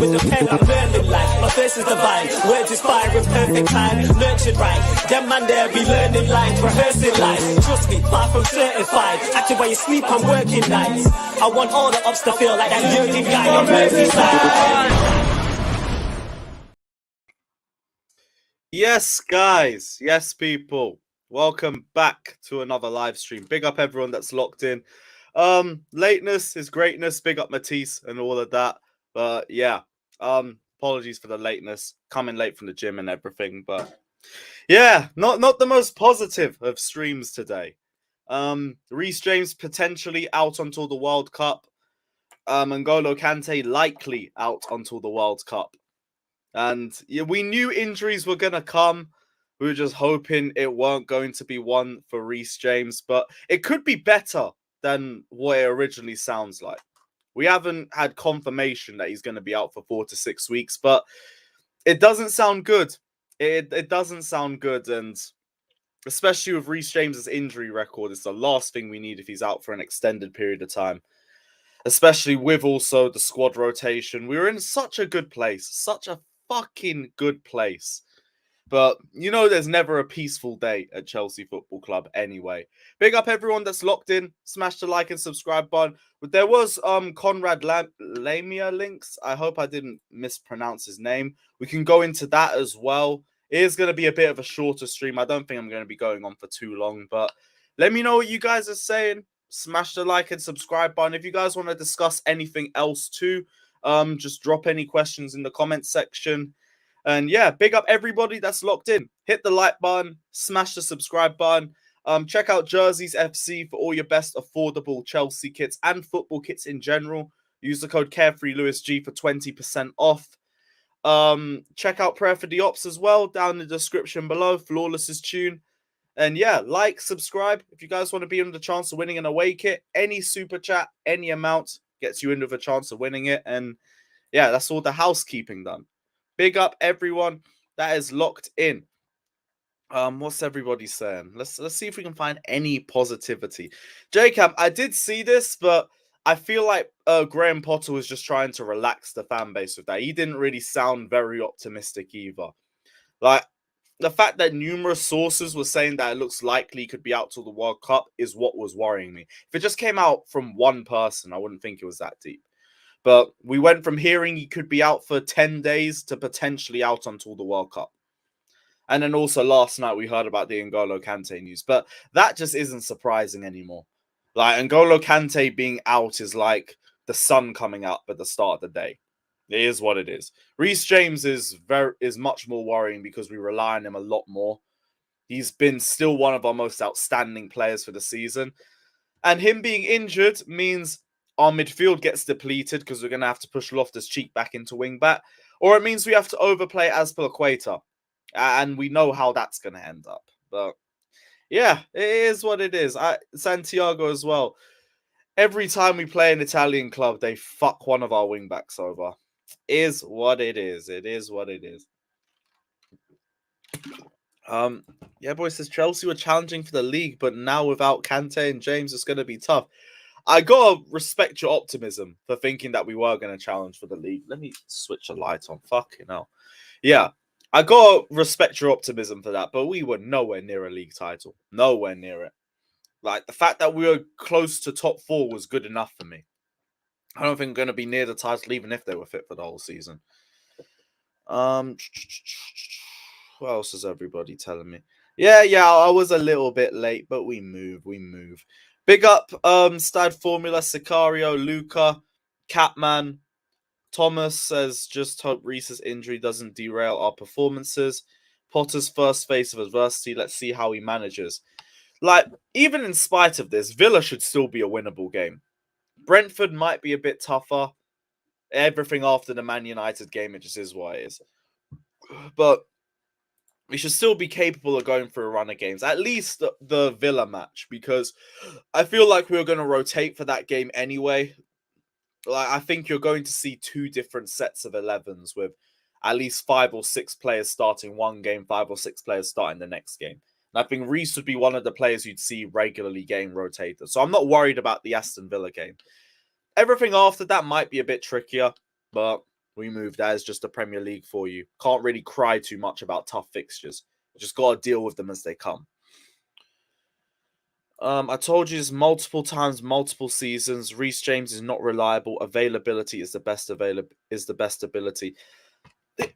with the pen, I'm learning life. My thirst is divine, words inspire in perfect time. Nurtured right, them man there be learning lines, rehearsing life. Trust me, far from certified. Acting while you sleep, I'm working nights. I want all the ups to feel like that Jurgen guy on Merseyside. Yes, guys. Yes, people. Welcome back to another live stream. Big up everyone that's locked in. Lateness is greatness. Big up Matisse and all of that. But yeah, apologies for the lateness. Coming late from the gym and everything. But yeah, not the most positive of streams today. Reece James potentially out until the World Cup. N'Golo Kante likely out until the World Cup. And yeah, we knew injuries were going to come. We were just hoping it weren't going to be one for Reece James. But it could be better than what it originally sounds like. We haven't had confirmation that he's going to be out for 4 to 6 weeks. But it doesn't sound good. It doesn't sound good. And especially with Reece James's injury record, it's the last thing we need if he's out for an extended period of time. Especially with also the squad rotation. We were in such a good place. Such a fucking good place. But you know there's never a peaceful day at Chelsea Football Club anyway. Big up everyone that's locked in. Smash the like and subscribe button. But there was Conrad Lamia links. I hope I didn't mispronounce his name. We can go into that as well. It is going to be a bit of a shorter stream. I don't think I'm going to be going on for too long. But let me know what you guys are saying. Smash the like and subscribe button. If you guys want to discuss anything else too, just drop any questions in the comment section. And yeah, big up everybody that's locked in. Hit the like button, smash the subscribe button. Check out Jerseys FC for all your best affordable Chelsea kits and football kits in general. Use the code CarefreeLewisG for 20% off. Check out Prayer for the Ops as well down in the description below. Flawless's tune. And yeah, like, subscribe. If you guys want to be in the chance of winning an away kit, any super chat, any amount gets you in with a chance of winning it. And yeah, that's all the housekeeping done. Big up everyone that is locked in. What's everybody saying? Let's see if we can find any positivity. J-Cam, I did see this, but I feel like Graham Potter was just trying to relax the fan base with that. He didn't really sound very optimistic either. Like, the fact that numerous sources were saying that it looks likely he could be out till the World Cup is what was worrying me. If it just came out from one person, I wouldn't think it was that deep. But we went from hearing he could be out for 10 days to potentially out until the World Cup. And then also last night we heard about the N'Golo Kante news. But that just isn't surprising anymore. Like, N'Golo Kante being out is like the sun coming up at the start of the day. It is what it is. Reece James is much more worrying because we rely on him a lot more. He's been still one of our most outstanding players for the season. And him being injured means our midfield gets depleted because we're going to have to push Loftus-Cheek back into wing-back. Or it means we have to overplay Azpilicueta. And we know how that's going to end up. But yeah, it is what it is. Santiago as well. Every time we play an Italian club, they fuck one of our wing-backs over. Is what it is. It is what it is. Yeah, boy, says Chelsea were challenging for the league, but now without Kante and James, it's going to be tough. I gotta respect your optimism for thinking that we were going to challenge for the league. Let me switch the light on. Fucking hell. Yeah, I gotta respect your optimism for that, but we were nowhere near a league title. Nowhere near it. Like, the fact that we were close to top 4 was good enough for me. I don't think we're going to be near the title, even if they were fit for the whole season. What else is everybody telling me? Yeah, I was a little bit late, but we move. Big up, Stad Formula, Sicario, Luca, Catman. Thomas says, just hope Reece's injury doesn't derail our performances. Potter's first face of adversity. Let's see how he manages. Like, even in spite of this, Villa should still be a winnable game. Brentford might be a bit tougher. Everything after the Man United game, it just is what it is. But we should still be capable of going for a run of games. At least the Villa match, because I feel like we were going to rotate for that game anyway. Like, I think you're going to see 2 different sets of 11s with at least 5 or 6 players starting one game, 5 or 6 players starting the next game. And I think Reece would be one of the players you'd see regularly getting rotated. So I'm not worried about the Aston Villa game. Everything after that might be a bit trickier, but we moved. That is just the Premier League for you. Can't really cry too much about tough fixtures. Just got to deal with them as they come. I told you this multiple times, multiple seasons. Reece James is not reliable. Availability is the best ability.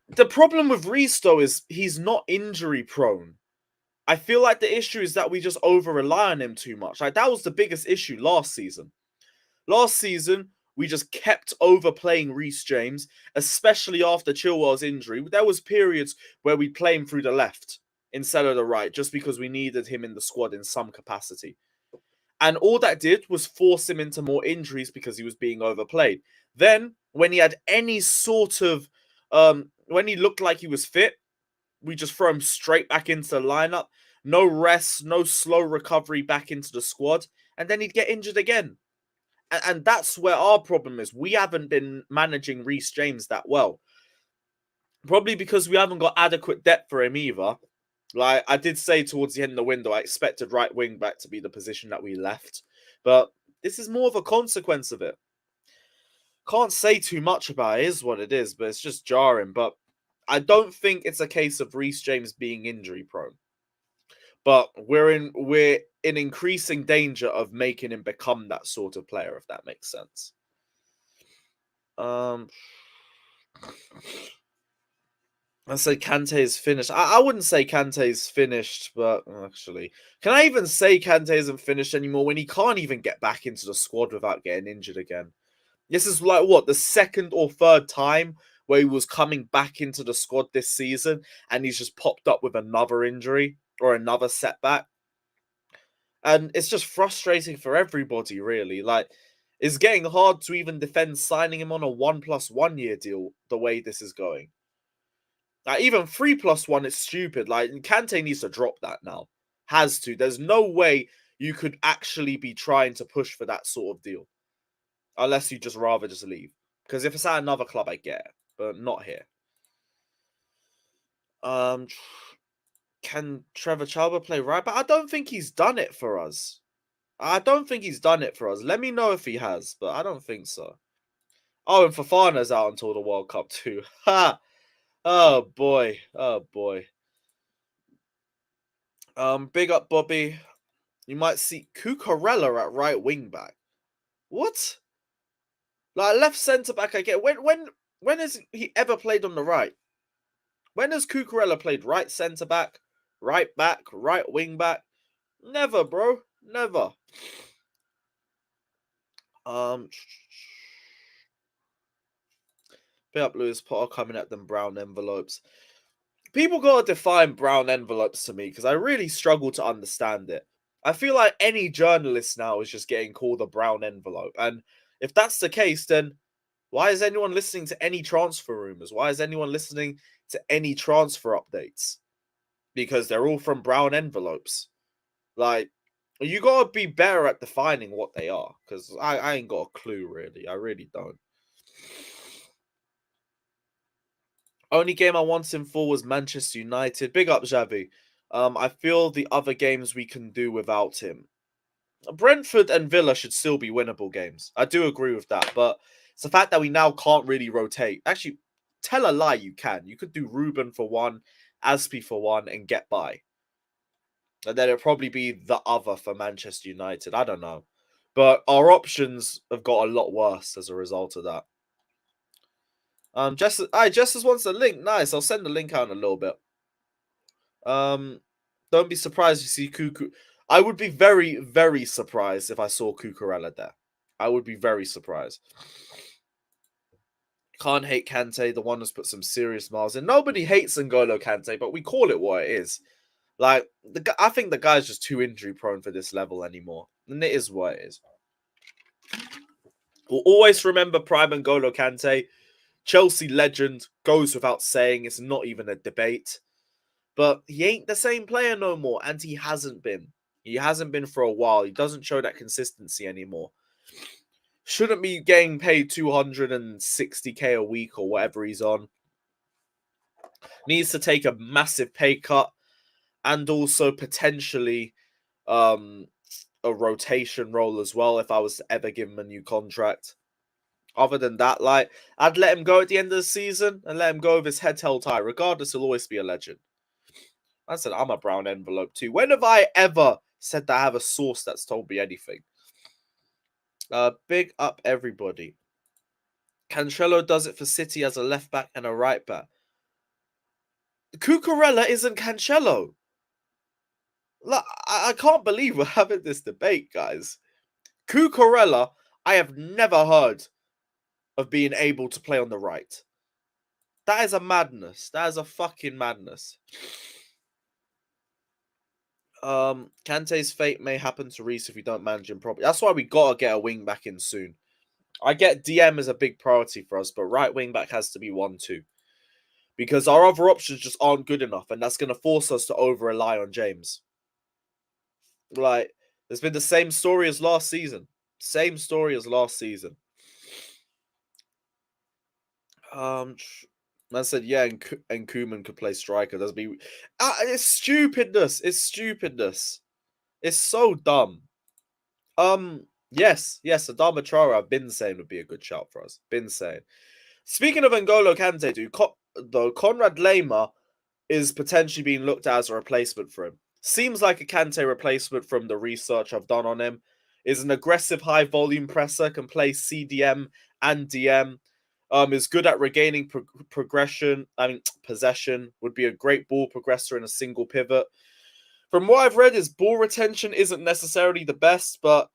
The problem with Reece though is he's not injury prone. I feel like the issue is that we just over rely on him too much. Like that was the biggest issue last season. Last season, we just kept overplaying Reece James, especially after Chilwell's injury. There was periods where we'd play him through the left instead of the right, just because we needed him in the squad in some capacity. And all that did was force him into more injuries because he was being overplayed. Then, when he had any sort of, when he looked like he was fit, we just throw him straight back into the lineup. No rest, no slow recovery back into the squad. And then he'd get injured again. And that's where our problem is. We haven't been managing Reece James that well. Probably because we haven't got adequate depth for him either. Like I did say towards the end of the window, I expected right wing back to be the position that we left. But this is more of a consequence of it. Can't say too much about it, is what it is, but it's just jarring. But I don't think it's a case of Reece James being injury prone. But we're in increasing danger of making him become that sort of player, if that makes sense. I say Kante is finished. I wouldn't say Kante is finished, but actually, can I even say Kante isn't finished anymore when he can't even get back into the squad without getting injured again? This is like what, the second or third time where he was coming back into the squad this season and he's just popped up with another injury or another setback. And it's just frustrating for everybody, really. Like, it's getting hard to even defend signing him on a 1+1 year deal the way this is going. Like, even 3+1 is stupid. Like, Kante needs to drop that now. Has to. There's no way you could actually be trying to push for that sort of deal. Unless you just rather just leave. Because if it's at another club, I get it. But not here. Can Trevor Chalobah play right back? I don't think he's done it for us. Let me know if he has, but I don't think so. Oh, and Fofana's out until the World Cup too. Ha! Oh boy. Big up Bobby. You might see Cucurella at right wing back. What? Like left centre back, I get. When has he ever played on the right? When has Cucurella played right centre back, right wing back? Never, bro. Never. Big up Lewis Potter coming at them brown envelopes. People gotta define brown envelopes to me because I really struggle to understand it. I feel like any journalist now is just getting called a brown envelope. And if that's the case, then why is anyone listening to any transfer rumors? Why is anyone listening to any transfer updates? Because they're all from brown envelopes. Like, you gotta be better at defining what they are. Because I ain't got a clue, really. I really don't. Only game I wanted him for was Manchester United. Big up, Xavi. I feel the other games we can do without him. Brentford and Villa should still be winnable games. I do agree with that, but it's the fact that we now can't really rotate. Actually, tell a lie, you can. You could do Ruben for one, Aspi for one, and get by. And then it'll probably be the other for Manchester United. I don't know. But our options have got a lot worse as a result of that. Justice wants a link. Nice. I'll send the link out in a little bit. Don't be surprised you see Cuckoo. I would be very, very surprised if I saw Cucurella there. I would be very surprised. Can't hate Kante. The one who's put some serious miles in. Nobody hates N'Golo Kante, but we call it what it is. Like, I think the guy's just too injury prone for this level anymore. And it is what it is. We'll always remember Prime N'Golo Kante. Chelsea legend, goes without saying. It's not even a debate. But he ain't the same player no more, and he hasn't been. He hasn't been for a while. He doesn't show that consistency anymore. Shouldn't be getting paid 260k a week or whatever he's on. Needs to take a massive pay cut and also potentially a rotation role as well if I was to ever give him a new contract. Other than that, like, I'd let him go at the end of the season and let him go with his head held high. Regardless, he'll always be a legend. I said I'm a brown envelope too. When have I ever said that I have a source that's told me anything? Big up everybody. Cancelo does it for City as a left back and a right back. Cucurella isn't Cancelo. Like, I can't believe we're having this debate, guys. Cucurella, I have never heard of being able to play on the right. That is a madness. That is a fucking madness. Kante's fate may happen to Reece if we don't manage him properly. That's why we gotta get a wing back in soon. I get DM is a big priority for us, but right wing back has to be 1-2. Because our other options just aren't good enough, and that's gonna force us to over rely on James. Like, there's been the same story as last season. Same story as last season. Man said, yeah, and Koeman could play striker. That's be it's stupidness. It's stupidness. It's so dumb. Yes, Adama Traore, I've been saying would be a good shout for us. Been saying. Speaking of N'Golo Kante, dude, though Conrad Lema is potentially being looked at as a replacement for him. Seems like a Kante replacement from the research I've done on him. Is an aggressive high volume presser, can play CDM and DM. Is good at regaining possession. Would be a great ball progressor in a single pivot. From what I've read, his ball retention isn't necessarily the best, but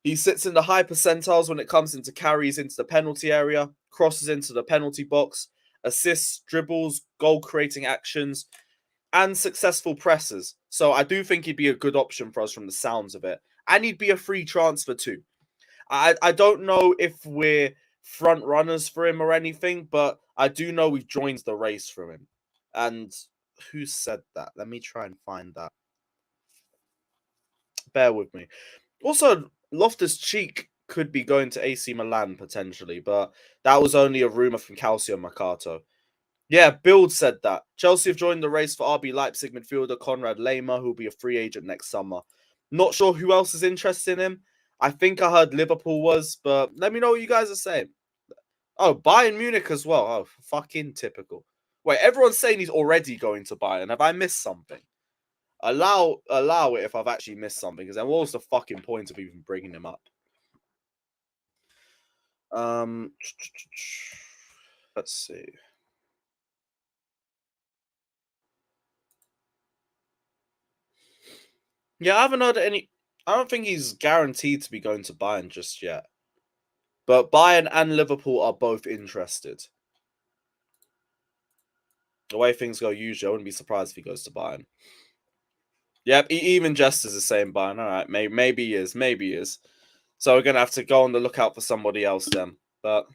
he sits in the high percentiles when it comes into carries into the penalty area, crosses into the penalty box, assists, dribbles, goal-creating actions, and successful presses. So I do think he'd be a good option for us from the sounds of it. And he'd be a free transfer too. I don't know if we're front runners for him or anything, but I do know we've joined the race for him. And who said that? Let me try and find that. Bear with me. Also, Loftus-Cheek could be going to AC Milan potentially, but that was only a rumor from Calcio Mercato. Yeah, Build said that. Chelsea have joined the race for RB Leipzig midfielder Conrad Lema, who'll be a free agent next summer. Not sure who else is interested in him. I think I heard Liverpool was, but let me know what you guys are saying. Oh, Bayern Munich as well. Oh, fucking typical. Wait, everyone's saying he's already going to Bayern. Have I missed something? Allow it if I've actually missed something, because then what was the fucking point of even bringing him up? Let's see. Yeah, I haven't heard any. I don't think he's guaranteed to be going to Bayern just yet. But Bayern and Liverpool are both interested. The way things go usually, I wouldn't be surprised if he goes to Bayern. Yep, even Jesters is saying Bayern. All right, maybe he is. Maybe he is. So we're going to have to go on the lookout for somebody else then. But,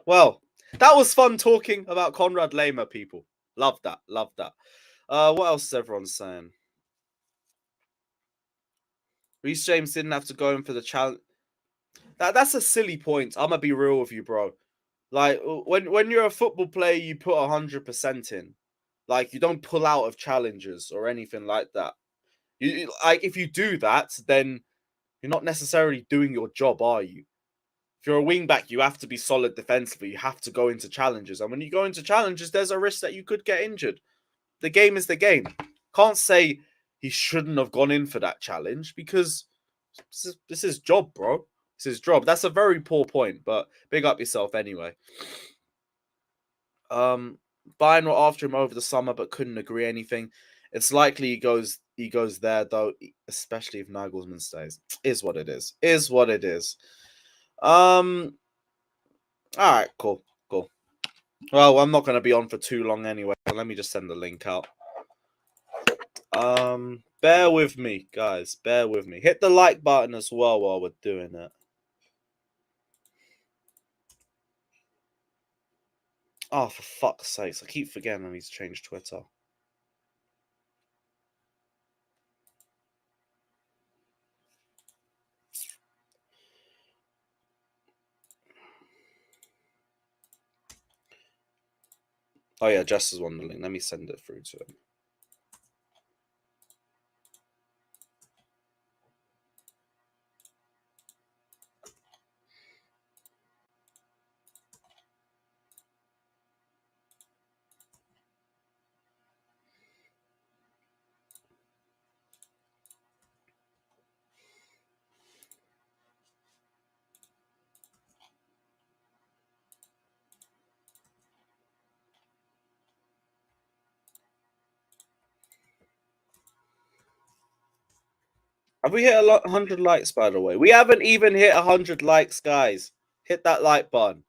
well, that was fun talking about Conrad Lema, people. Love that. Love that. What else is everyone saying? Reece James didn't have to go in for the challenge. That's a silly point. I'm gonna be real with you, bro. Like when you're a football player, you put 100% in. Like you don't pull out of challenges or anything like that. You like if you do that, then you're not necessarily doing your job, are you? If you're a wing back, you have to be solid defensively. You have to go into challenges, and when you go into challenges, there's a risk that you could get injured. The game is the game. Can't say he shouldn't have gone in for that challenge because this is his job, bro. It's his job. That's a very poor point, but big up yourself anyway. Bayern were after him over the summer, but couldn't agree anything. It's likely he goes there though, especially if Nagelsmann stays. Is what it is. Is what it is. All right, cool. Well, I'm not going to be on for too long anyway. Let me just send the link out. Bear with me, guys. Bear with me. Hit the like button as well while we're doing it. Oh, for fuck's sakes. I keep forgetting I need to change Twitter. Oh, yeah, Jess has won the link. Let me send it through to him. Have we hit 100 likes, by the way? We haven't even hit 100 likes, guys. Hit that like button.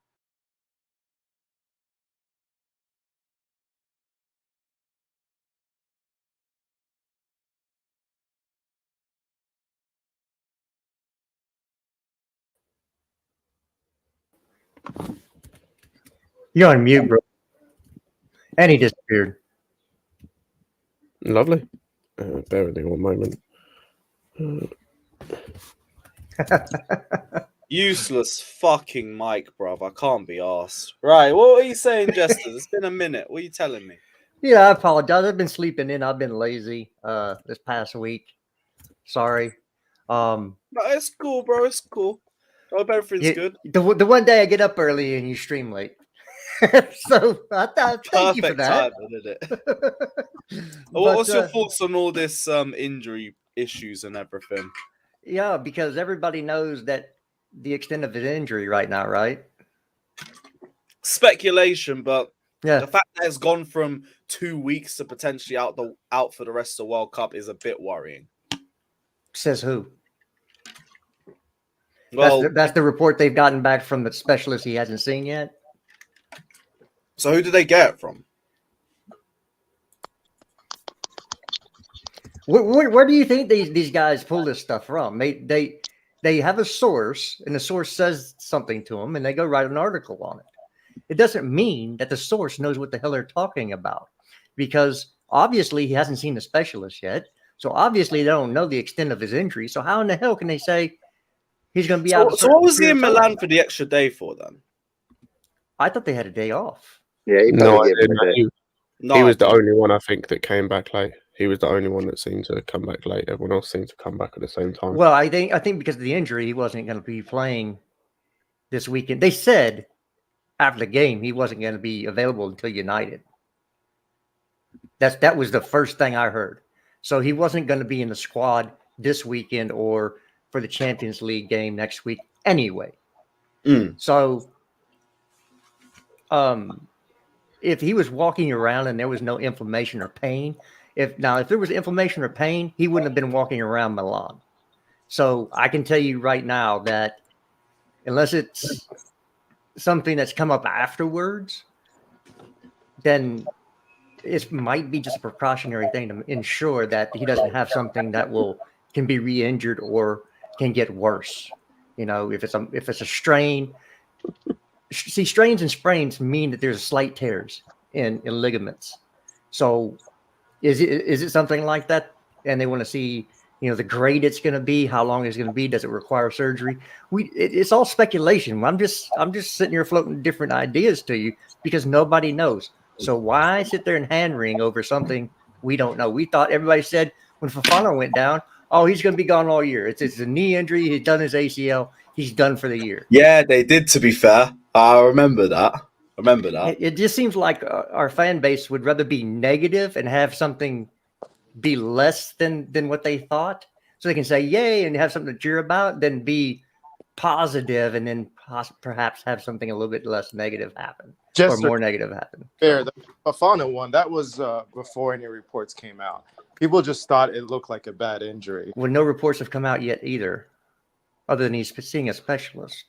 You're on mute, bro. And he disappeared. Lovely. Bear with me one moment. Useless fucking mic, bruv. I can't be arsed. Right, what are you saying, Jester? It's been a minute. What are you telling me? Yeah, I apologize. I've been sleeping in. I've been lazy this past week. Sorry. No, it's cool, bro. It's cool. I hope everything's good. The one day I get up early and you stream late. So I thought, thank you for Perfect that. timing, isn't it? What's your thoughts on all this injury issues and everything? Yeah, because everybody knows that the extent of his injury right now, right? Speculation, but Yeah. the fact that it's gone from 2 weeks to potentially out for the rest of the World Cup is a bit worrying. Says who? Well, That's the report they've gotten back from the specialist he hasn't seen yet. so who did they get it from? Where do you think these guys pull this stuff from? They have a source, and the source says something to them, and they go write an article on it. It doesn't mean that the source knows what the hell they're talking about, because obviously he hasn't seen the specialist yet. So obviously they don't know the extent of his injury. So how in the hell can they say he's going to be out? So what was he in Milan for the extra day for then? I thought they had a day off. Yeah, he No, probably gave him a day. he was the only one I think that came back late. He was the only one that seemed to come back late. Everyone else seemed to come back at the same time. Well, I think because of the injury, he wasn't going to be playing this weekend. They said after the game he wasn't going to be available until United. That was the first thing I heard. So he wasn't going to be in the squad this weekend or for the Champions League game next week anyway. So if he was walking around and there was no inflammation or pain, if there was inflammation or pain, he wouldn't have been walking around Milan. So I can tell you right now that unless it's something that's come up afterwards, then it might be just a precautionary thing to ensure that he doesn't have something that can be re-injured or can get worse. You know, if it's a strain. See, strains and sprains mean that there's slight tears in ligaments. So is it something like that? And they want to see, the grade it's going to be, how long it's going to be. Does it require surgery? It's all speculation. I'm just sitting here floating different ideas to you because nobody knows. So why sit there and hand wring over something we don't know? We thought everybody said when Fofana went down, oh, he's going to be gone all year. It's a knee injury. He's done his ACL. He's done for the year. Yeah, they did, to be fair. I remember that. It just seems like our fan base would rather be negative and have something be less than what they thought. So they can say, yay, and have something to cheer about, than be positive and then perhaps have something a little bit less negative happen or more negative happen. Fair. The Fofana one, that was before any reports came out. People just thought it looked like a bad injury. Well, no reports have come out yet either, other than he's seeing a specialist.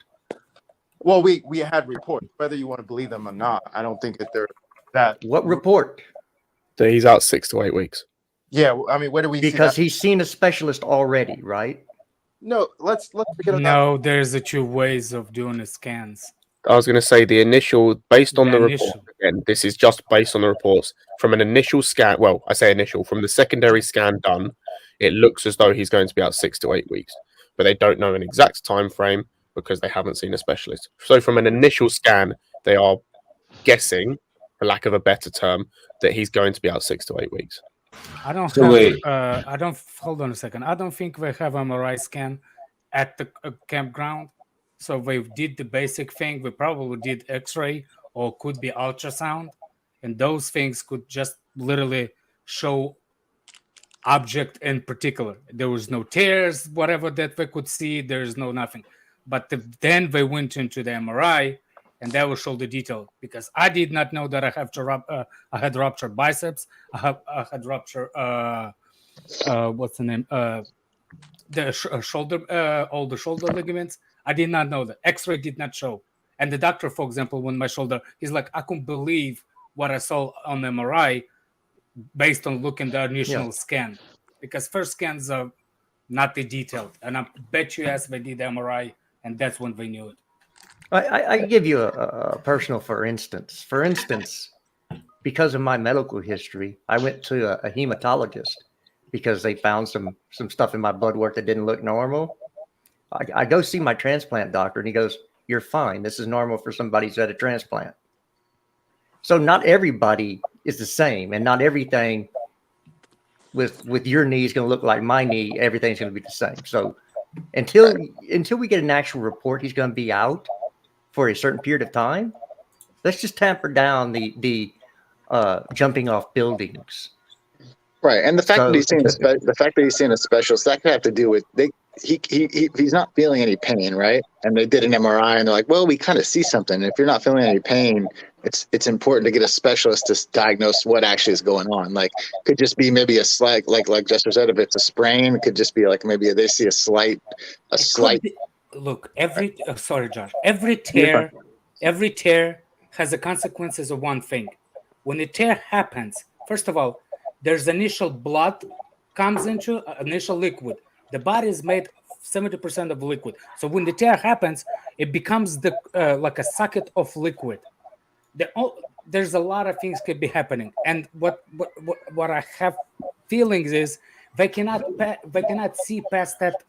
Well, we had reports, whether you want to believe them or not. I don't think that they're that. What report? So he's out 6 to 8 weeks. Yeah, I mean, where do we because see that? he's seen a specialist already, right? No, let's forget about No, there's 2 ways of doing the scans. I was going to say the initial, based on the initial. report, again, this is just based on the reports. From an initial scan, well, I say initial, from the secondary scan done, it looks as though he's going to be out 6 to 8 weeks. But they don't know an exact time frame because they haven't seen a specialist. So from an initial scan, they are guessing, for lack of a better term, that he's going to be out 6 to 8 weeks. Hold on a second. I don't think they have MRI scan at the campground. So they did the basic thing. They probably did X-ray or could be ultrasound. And those things could just literally show object in particular. There was no tears, whatever that they could see. There's no nothing. But then they went into the MRI, and that will show the detail. Because I did not know that I had ruptured biceps. I had ruptured what's the name? the shoulder, all the shoulder ligaments. I did not know that. X-ray did not show. And the doctor, for example, when my shoulder, he's like, I couldn't believe what I saw on MRI based on looking at the initial scan, because first scans are not the detailed. And I bet you asked if they did MRI, and that's when they knew it. I give you a personal for instance. For instance, because of my medical history, I went to a hematologist because they found some stuff in my blood work that didn't look normal. I go see my transplant doctor, and he goes, "You're fine. This is normal for somebody who's had a transplant." So not everybody is the same, and not everything with your knee is going to look like my knee. Everything's going to be the same. So until we get an actual report, he's going to be out for a certain period of time. Let's just tamper down the jumping off buildings. Right, and the fact that he's seeing a specialist, that could have to do with he's not feeling any pain, right? And they did an MRI, and they're like, well, we kind of see something. If you're not feeling any pain, it's important to get a specialist to diagnose what actually is going on. Like, could just be maybe a slight, like Jester said, if it's a sprain, it could just be like maybe they see a slight. Look, sorry, Josh. Every tear has the consequences of one thing. When a tear happens, first of all, there's initial blood comes into initial liquid. The body is made 70% of liquid. So when the tear happens, it becomes like a socket of liquid. There's a lot of things could be happening. And what I have feelings is they cannot see past that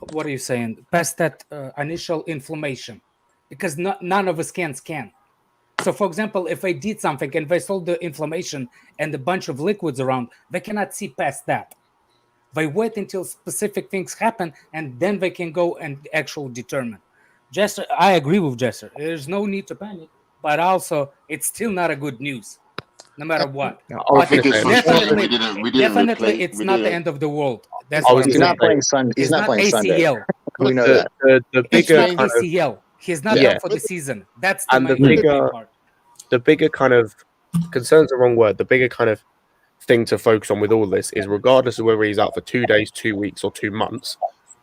what are you saying? Past that initial inflammation, because none of us can scan. So, for example, if they did something and they saw the inflammation and a bunch of liquids around, they cannot see past that. They wait until specific things happen, and then they can go and actually determine. Jester, I agree with Jester. There's no need to panic, but also it's still not a good news, no matter what. Definitely, it's not the end of the world. That's what he's not playing Sunday. He's not playing ACL. Sunday. We know that. The bigger it's not ACL. He's not out for the season. That's the main part. The bigger kind of concern's the wrong word. The bigger kind of thing to focus on with all this is, regardless of whether he's out for 2 days, 2 weeks, or 2 months,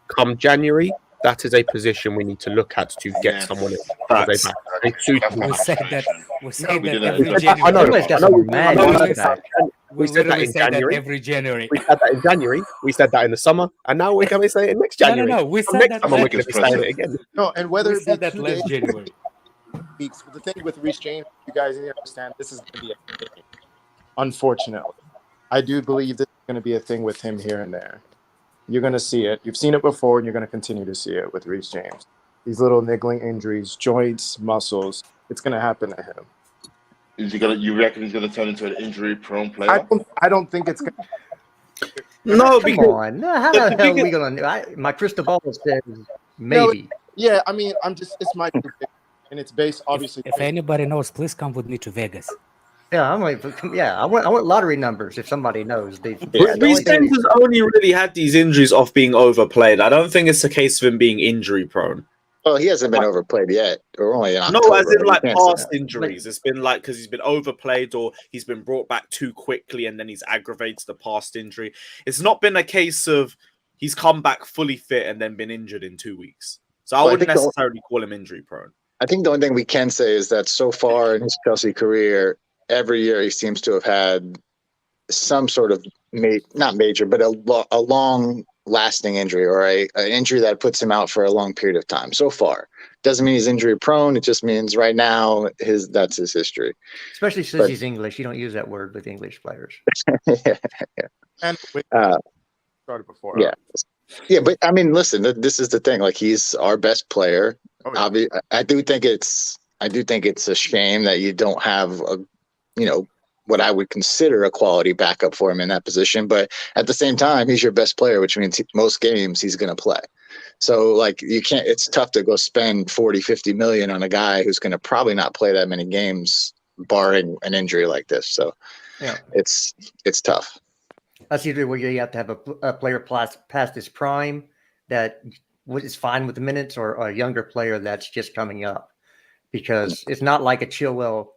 come January, that is a position we need to look at to get someone in. We say that every January. We said that in January. Every January. We said that in January. We said that in the summer, and now we're going to say it next January. No. We said that summer. We're going to be saying it again. No, and whether we said that last January. Weeks, the thing with Reece James, you guys need to understand, this is going to be a thing. Unfortunately, I do believe this is going to be a thing with him here and there. You're going to see it. You've seen it before, and you're going to continue to see it with Reece James. These little niggling injuries, joints, muscles, it's going to happen to him. Is he going to? You reckon he's going to turn into an injury-prone player? I don't think it's going to. No, come on. How the hell are we going to? My crystal ball says maybe. No, yeah, I mean, it's my prediction. And it's based, obviously. If anybody knows, please come with me to Vegas. Yeah, I want lottery numbers. If somebody knows, Reece James has only really had these injuries off being overplayed. I don't think it's a case of him being injury prone. Well, he hasn't been overplayed yet. We're only in October. No, as in like past injuries. It's been like because he's been overplayed or he's been brought back too quickly and then he's aggravated the past injury. It's not been a case of he's come back fully fit and then been injured in 2 weeks. So I wouldn't necessarily call him injury prone. I think the only thing we can say is that so far in his Chelsea career, every year he seems to have had some sort of not major, but a long-lasting injury or an injury that puts him out for a long period of time. So far, doesn't mean he's injury prone. It just means right now that's his history. Especially since he's English, you don't use that word with English players. Yeah. And started before. Yeah, but I mean, listen, this is the thing. Like, he's our best player. Oh, yeah. I do think it's a shame that you don't have what I would consider a quality backup for him in that position. But at the same time, he's your best player, which means most games he's going to play. So like it's tough to go spend 40, 50 million on a guy who's going to probably not play that many games, barring an injury like this. So yeah, it's tough. That's usually where you have to have a player past his prime that is fine with the minutes, or a younger player that's just coming up, because it's not like a Chilwell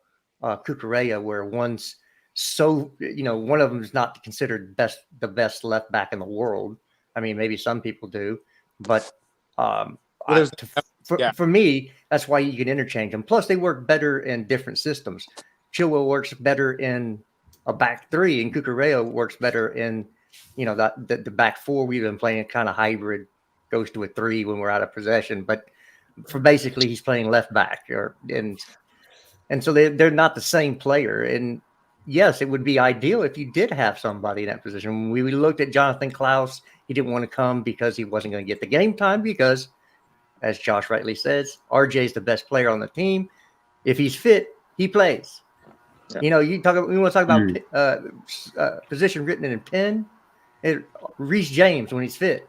Cucurella where once so, one of them is not considered the best left back in the world. I mean, maybe some people do, but for me, that's why you can interchange them. Plus, they work better in different systems. Chilwell works better in a back three, and Cucurella works better in, the back four. We've been playing kind of hybrid, goes to a 3 when we're out of possession, but for basically he's playing left back, and so they're not the same player. And yes, it would be ideal if you did have somebody in that position. When we looked at Jonathan Klaus, he didn't want to come because he wasn't going to get the game time because, as Josh rightly says, RJ is the best player on the team. If he's fit, he plays. Yeah. We want to talk about position written in pen. Reece James when he's fit,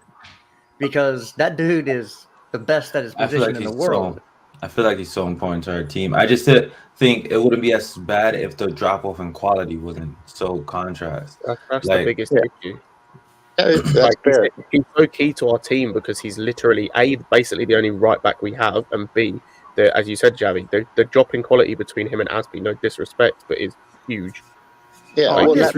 because that dude is the best at his position in the world. I feel like he's so important to our team. I just think it wouldn't be as bad if the drop off in quality wasn't so contrast. That's the biggest issue. That's fair. He's so key to our team because he's literally basically the only right back we have, and B, as you said, Javi, the drop in quality between him and Asby, no disrespect, but is huge. Yeah, well, that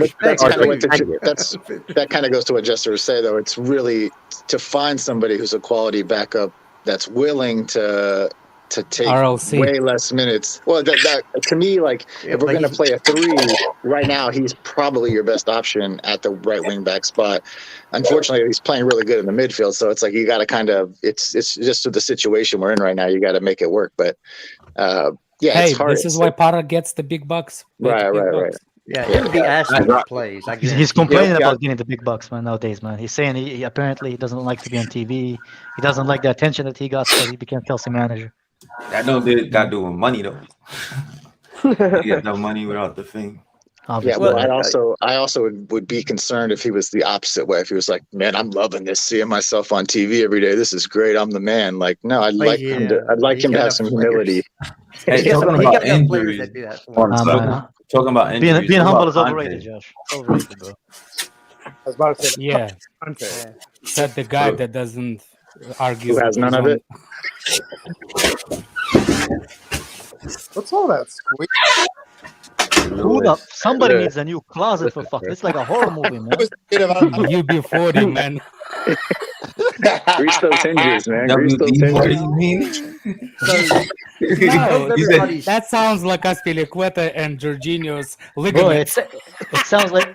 kind of goes to what Jester was saying, though. It's really to find somebody who's a quality backup that's willing to take RLC. way less minutes. Well, that to me, like, if we're going to play a 3 right now, he's probably your best option at the right wing back spot. Unfortunately, he's playing really good in the midfield, so it's like you got to kind of it's just the situation we're in right now. You got to make it work, but hey, it's hard. This is why Para gets the big bucks. Right. Yeah, it would be Aston who plays. He's complaining about getting the big bucks, man, nowadays, man. He's saying he apparently doesn't like to be on TV. He doesn't like the attention that he got, so he became Chelsea manager. That got to do with money, though. You get no money without the thing. Obviously. Yeah, well, I also would be concerned if he was the opposite way. If he was like, "Man, I'm loving this, seeing myself on TV every day. This is great. I'm the man." Like, no, I'd like him to have some humility. Hey, talking about injuries. Talking about injuries. Being humble is overrated, Josh. Overrated, bro. I was about to say, Yeah. Kante. Said the guy that doesn't argue. Who has none of it? What's all that squeak? Somebody needs a new closet for fuck. It's like a horror movie, man. UB40, man. Grease those hinges, man. Grease those hinges. That sounds like Aspilicueta and Jorginho's Bro, ligaments. it sounds like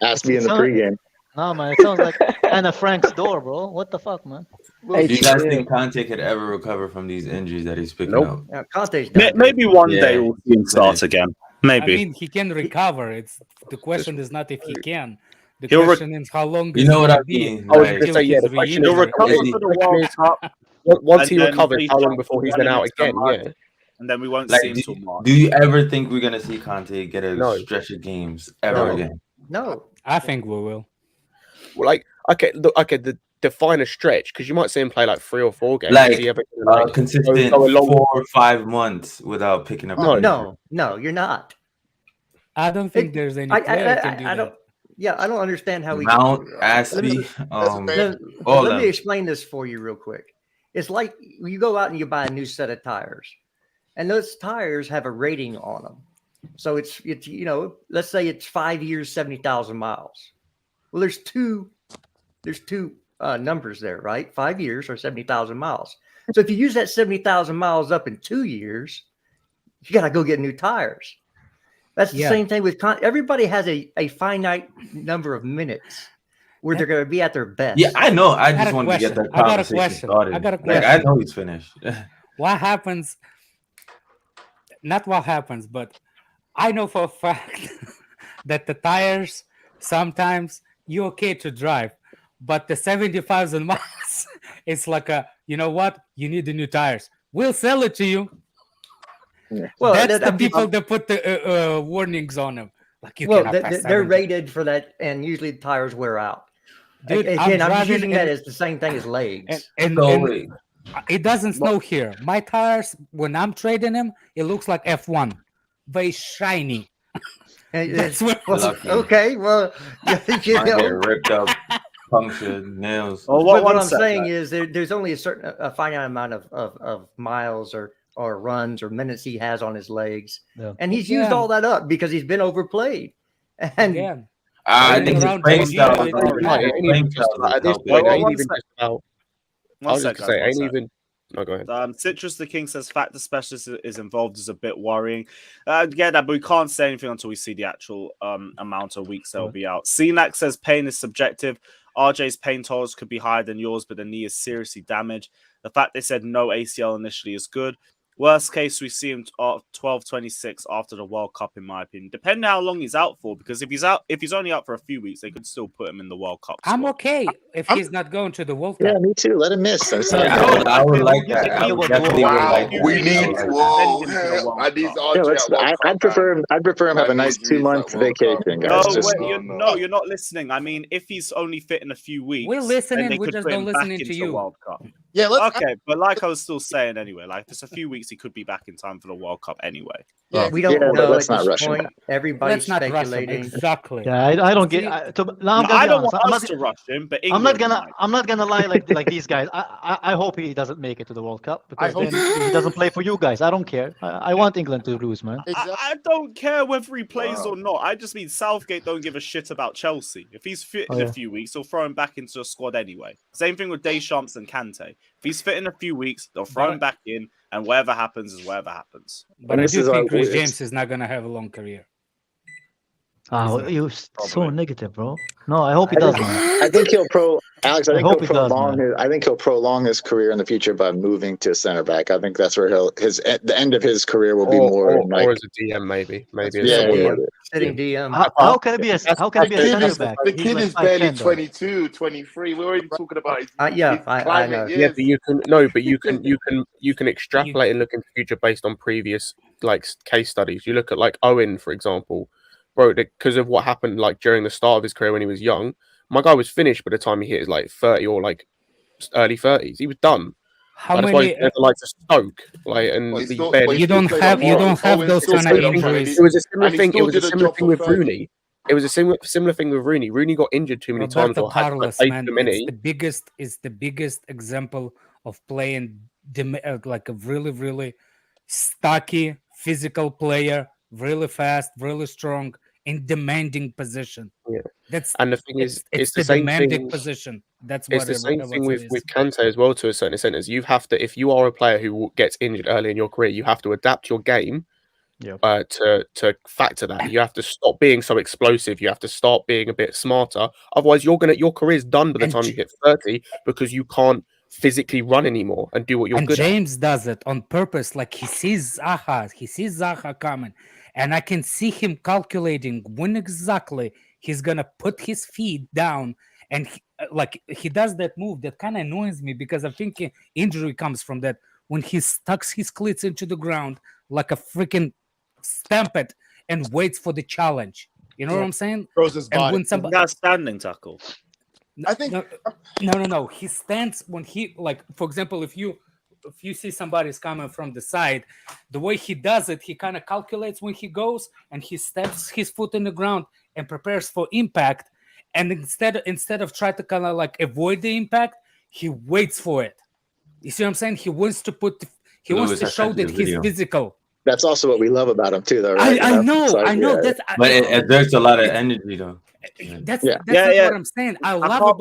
Ask me in the pregame. no, man. It sounds like Anna Frank's door, bro. What the fuck, man? Do you guys think Kante could ever recover from these injuries that he's picking up? Yeah, Kante's done. Maybe one day we'll see him start again. Maybe. I mean, he can recover. The question is not if he can. The He'll question is how long. You know what I mean? I was going to say, the question He'll recover for the World Cup. Once he and then recovers, he's how long done before he's for been out 20 again? minutes, Yeah. And then we won't Like, see him till March. do you ever think we're going to see Kante get a stretch of games ever again? No. I think we will. Well, like, define a stretch, because you might see him play like 3 or 4 games. Like, Is he ever consistent go a long 4 or 5 months without picking up. No, you're not. I don't think there's any player can do that. I don't understand how we Mount, Aspie, let me explain this for you real quick. It's like you go out and you buy a new set of tires, and those tires have a rating on them. So it's let's say it's 5 years, 70,000 miles. Well, there's two numbers there, right? 5 years or 70,000 miles. So if you use that 70,000 miles up in 2 years, you got to go get new tires. That's the same thing with everybody has a finite number of minutes where they're going to be at their best. Yeah, I know. I just wanted to get that conversation started. I got a question. Like, I know he's finished. What happens? Not what happens, but I know for a fact that the tires sometimes you're okay to drive, but the 70,000 miles, it's like you know what? You need the new tires. We'll sell it to you. Yeah. Well, that's the people that put the warnings on them. Like they're rated for that, and usually the tires wear out. Dude, again, I'm just using that as the same thing as legs. And it doesn't snow here. My tires, when I'm trading them, it looks like F1, very shiny. Okay, well, Get ripped up, punctured, nails. What I'm saying is there's only a finite amount of miles or or runs or minutes he has on his legs. Yeah. And he's used all that up because he's been overplayed. And Again, I running think his around playing the style gym, is it doesn't already matter. It ain't even just about, at this point, it ain't even just about. I One was sec, just gonna guys, say, one ain't sec. even. No, go ahead. Citrus the King says factor specialist is involved is a bit worrying. Yeah, that, but we can't say anything until we see the actual amount of weeks they'll be out. CNAC says pain is subjective. RJ's pain tolerance could be higher than yours, but the knee is seriously damaged. The fact they said no ACL initially is good. Worst case, we see him 12-26 after the World Cup, in my opinion. Depending how long he's out for, because if he's only out for a few weeks, they could still put him in the World Cup squad. I'm okay if he's not going to the World Cup. Yeah, me too. Let him miss. I would like that. I would definitely would like that. We need I need RJ. I'd prefer him have a nice 2 month vacation, guys. You're not listening. I mean, if he's only fit in a few weeks, We're listening, then they we could just put don't him listen back to into you. the World Cup. Yeah, okay, but like I was still saying anyway, like there's a few weeks he could be back in time for the World Cup anyway. Yeah, we don't but know let's at not this rush him. point. Everybody's Let's not rush him. speculating. Exactly. Yeah, I don't get. I don't want us to rush him, but I'm not England gonna lie like these guys. I hope he doesn't make it to the World Cup because hope then he doesn't play for you guys. I don't care. I want England to lose, man. I don't care whether he plays or not. I just mean Southgate don't give a shit about Chelsea. If he's fit in a few weeks, they'll throw him back into the squad anyway. Same thing with Deschamps and Kante. If he's fit in a few weeks, they'll throw him back in, and whatever happens is whatever happens. But I do think Reece James is not going to have a long career. Oh, you're so negative, bro. No, I hope he does, man. I think he'll Alex. I think hope he'll he does, prolong. man. I think he'll prolong his career in the future by moving to center back. I think that's where the end of his career will be more like, or as a DM, maybe. Sitting DM. How can it be a center back? The He's kid like is barely 5'10", though. 22, 23. We're already talking about his I know. Yeah, but you can extrapolate and look into the future based on previous like case studies. You look at like Owen, for example, bro, because of what happened like during the start of his career when he was young. My guy was finished by the time he hit his like 30 or like early 30s. He was done. That's why he's never like to Stoke. Like, and you don't have those kind of injuries. It was a similar thing. It was a similar thing with Rooney. It was a similar thing with Rooney. Rooney got injured too many times. Or Carlos, had man, it's the biggest example of playing like a really, really stocky physical player, really fast, really strong, in demanding position. Yeah, that's and the thing is, it's the the same demanding thing. position. That's it's what the same thing with is. Kante as well. To a certain extent, as you have to, if you are a player who gets injured early in your career, you have to adapt your game. To factor that, you have to stop being so explosive. You have to start being a bit smarter. Otherwise, your career's done by the time you hit 30 because you can't physically run anymore and do what you're good at. James does it on purpose. Like he sees Zaha coming, and I can see him calculating when exactly he's gonna put his feet down. And he does that move that kind of annoys me because I'm thinking injury comes from that when he stucks his cleats into the ground like a freaking stamp it and waits for the challenge. You know what I'm saying? Throws his body. And when somebody That's standing tackle. I think no. He stands when he, like, for example, if you see somebody's coming from the side, the way he does it, he kind of calculates when he goes and he steps his foot in the ground and prepares for impact. And instead of trying to kind of like avoid the impact, he waits for it. You see what I'm saying? He wants to show that he's physical. That's also what we love about him too, though, right? I know. Yeah. But there's a lot of energy, though. That's not what I'm saying. I love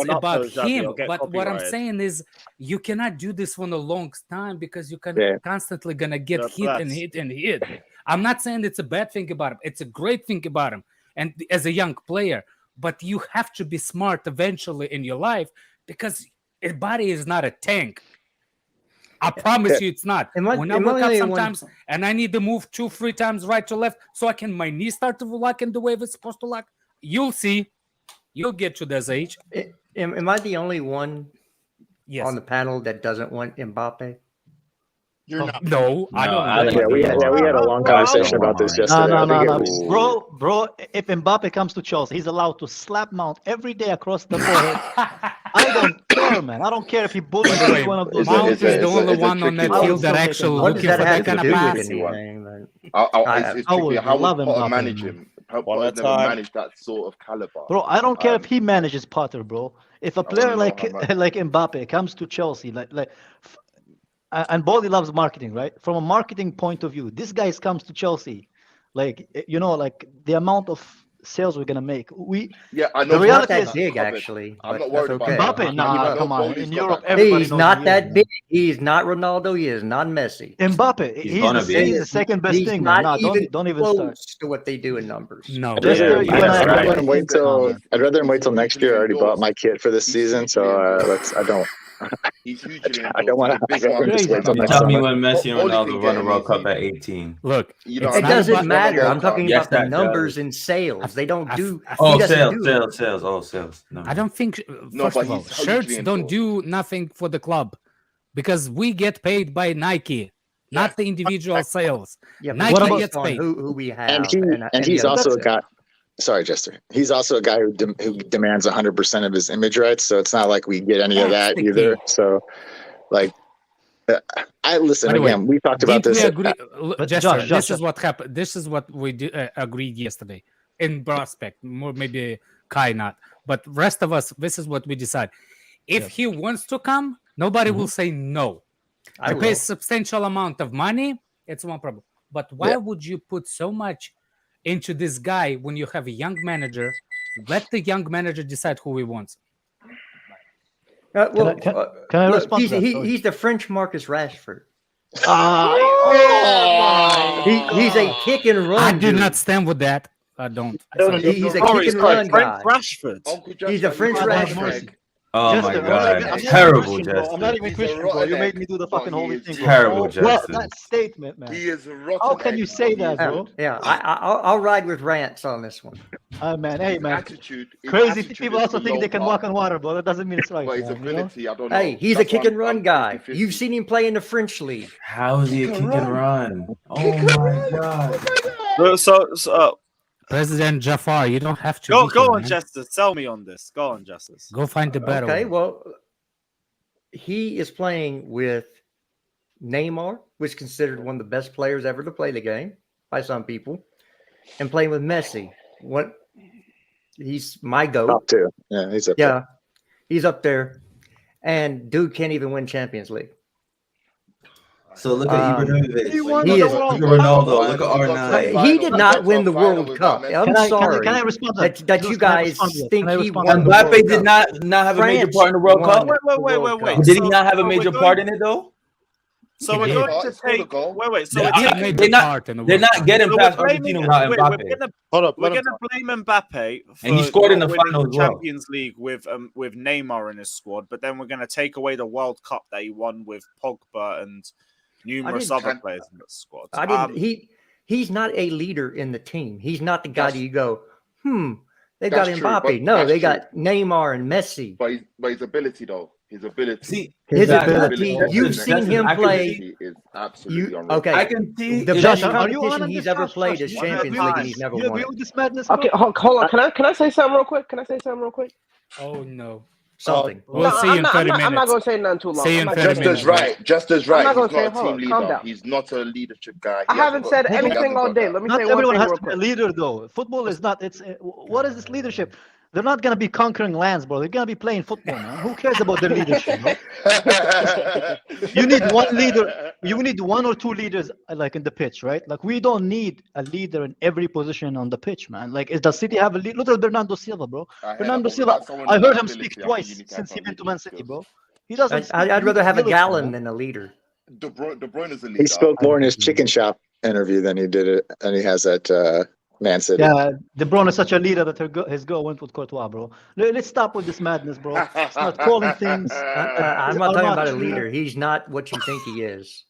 about him, but what I'm saying is you cannot do this for a long time because you're constantly gonna get hit. I'm not saying it's a bad thing about him. It's a great thing about him, and as a young player. But you have to be smart eventually in your life because his body is not a tank. I promise you it's not. When I wake up sometimes and I need to move 2-3 times right to left so my knees start to lock in the way it's supposed to lock, you'll see. You'll get to this age. Am I the only one on the panel that doesn't want Mbappe? You're not. No, I don't. Yeah, we had a long conversation about this yesterday. No. Bro, if Mbappe comes to Chelsea, he's allowed to slap Mount every day across the forehead. I don't care, man. I don't care if he bullies one of those. Mount is the only one on that field that actually looking for that kind of pass. How would Potter manage him? How Potter never manage that sort of caliber. Bro, I don't care if he manages Potter, bro. If a player like Mbappe comes to Chelsea, and Baldy loves marketing, right? From a marketing point of view, this guy comes to Chelsea, like like the amount of sales we're gonna make. Yeah, I know. The He's not reality that is, big, covered. actually. I'm but not worried that's about okay. Mbappe, nah, come on. Baldy's In got Europe, that. everybody He's knows not he that is, big. He's not Ronaldo. He is not Messi. man. Mbappe, He's he's gonna the, be. he's the second best He's thing, man. not Nah, even don't even start. close to what they do in numbers. No, I'd rather, you and I- I'd right. rather him wait till man. I'd rather him wait till next year. I already bought my kit for this season, so I don't He's hugely I don't want to big just market. wait till You next tell me summer. when Messi and All he Ronaldo can run get a him World is Cup he- at 18. look, You it's know, It I not doesn't about- matter. I'm talking Yes, about the that numbers does. in sales. They don't do. Oh, he doesn't sales, do sales, sales. Oh, sales. No. I don't think. No, First but of all, he's shirts hugely don't endorsed. do nothing for the club because we get paid by Nike, not the individual sales. Yeah, but Nike what based about- gets on paid. who we have, And and he's the other also a stuff. guy. Sorry, Jester. He's also a guy who demands 100% of his image rights. So it's not like we get any of That's that the either. key. So, like, I listen By the way, again. We talked about did this. we agree? But Jester, Josh, this Josh. is what happened. This is what we agreed yesterday in prospect. More maybe Kai not, but rest of us. This is what we decide. If he wants to come, nobody will say no. I To pay will. substantial amount of money, it's one problem. But why would you put so much into this guy when you have a young manager? Let the young manager decide who he wants. Well, can I look, respond to that? Sorry. he's the French Marcus Rashford. He's a kick and run. I do dude. not stand with that. I don't. He's a Sorry, kick and sorry, run French guy. Rashford. Uncle He's a Jester, French you can't have Rashford. Greg. Oh Jester, my I'm not god, even- I'm not even terrible Christian, bro. Jester. I'm not even He's a Christian, bro. rotten You made egg, me do the but fucking he holy is- thing, bro. Terrible Bro, Jester. that statement, man. He is a rotten. How can you egg, say but he that, is bro? good. Yeah, I'll ride with Rants on this one. Man, hey, His man. attitude- his Crazy attitude people is also think they can below walk par. on water, bro. That doesn't mean it's right, But his man. You know? ability, I don't know. Hey, he's a That's kick why and run I'm guy. 50-50. You've seen him play in the French league. How is he a kick and run? Oh my god. So President Jafar, you don't have to. go be here, on, man. Jester. Tell me on this. Go on, Justice. Go find the better Okay, one. well, he is playing with Neymar, which is considered one of the best players ever to play the game by some people, and playing with Messi. What? He's my goat. Top two. Yeah, he's up there. Yeah, he's up there, and dude can't even win Champions League. So look at Ibrahimovic. He won He the is- World Look at Cup. Ronaldo. Look at R9. He did not win the World Cup. I'm Can I sorry respond to that you guys think he won the Mbappe World did Cup. not have a major France part in the World won Cup. the Wait, World wait. Cup. Did he not have a So major we're part going- in it though? So He we're did. going He to scored a take. goal. Wait. So Yeah, we're He taking- made they're the not- part in the They're World not Cup. getting so past we're blaming- Argentina without wait, Mbappe. Hold up. We're Let him going to talk. blame Mbappe for And he scored in not the winning final the as well. Champions League with Neymar in his squad, but then we're going to take away the World Cup that he won with Pogba and numerous didn't- other players in the squad. I didn't. He's not a leader in the team. He's not the guy that you go, they've got That's true, Mbappe. but No, that's they true. got Neymar and Messi. But his ability, though. His ability. See, His exactly. ability, you've seen him I can play. see- is absolutely unreal. Okay, I can see the Josh, best are you on competition on he's this, ever Josh? played Josh, is you Champions agree League, with and this? he's never You won agree it. with this madness? Okay, bro? hold on. Can I say something real quick? Can I say something real quick? Oh no. Something. We'll see you in 30 I'm not minutes. gonna say nothing too long. See you I'm in not 30 gonna- minutes. Just as I'm right. not gonna He's not say- a hold team on, leader. calm down. He's not a leadership guy. I haven't said He hasn't anything got all day. that. Let me Not say one everyone thing has real to be a quick. leader, though. Football is not. It's what is this leadership? They're not gonna be conquering lands, bro. They're gonna be playing football, man. Who cares about their leadership? Bro? You need one leader. You need one or two leaders, like in the pitch, right? Like we don't need a leader in every position on the pitch, man. Like, does City have a leader? Look at Bernardo Silva, bro. Bernardo Silva. I heard him speak twice since he been to Man City, bro. He doesn't. I'd rather have a Gallon than a leader. De Bruyne is a leader. He spoke more in his chicken shop interview than he did it, and he has at Man City. Yeah, De Bruyne is such a leader that his girl went with Courtois, bro. Let's stop with this madness, bro. Start calling things. I'm not talking about a leader. He's not what you think he is.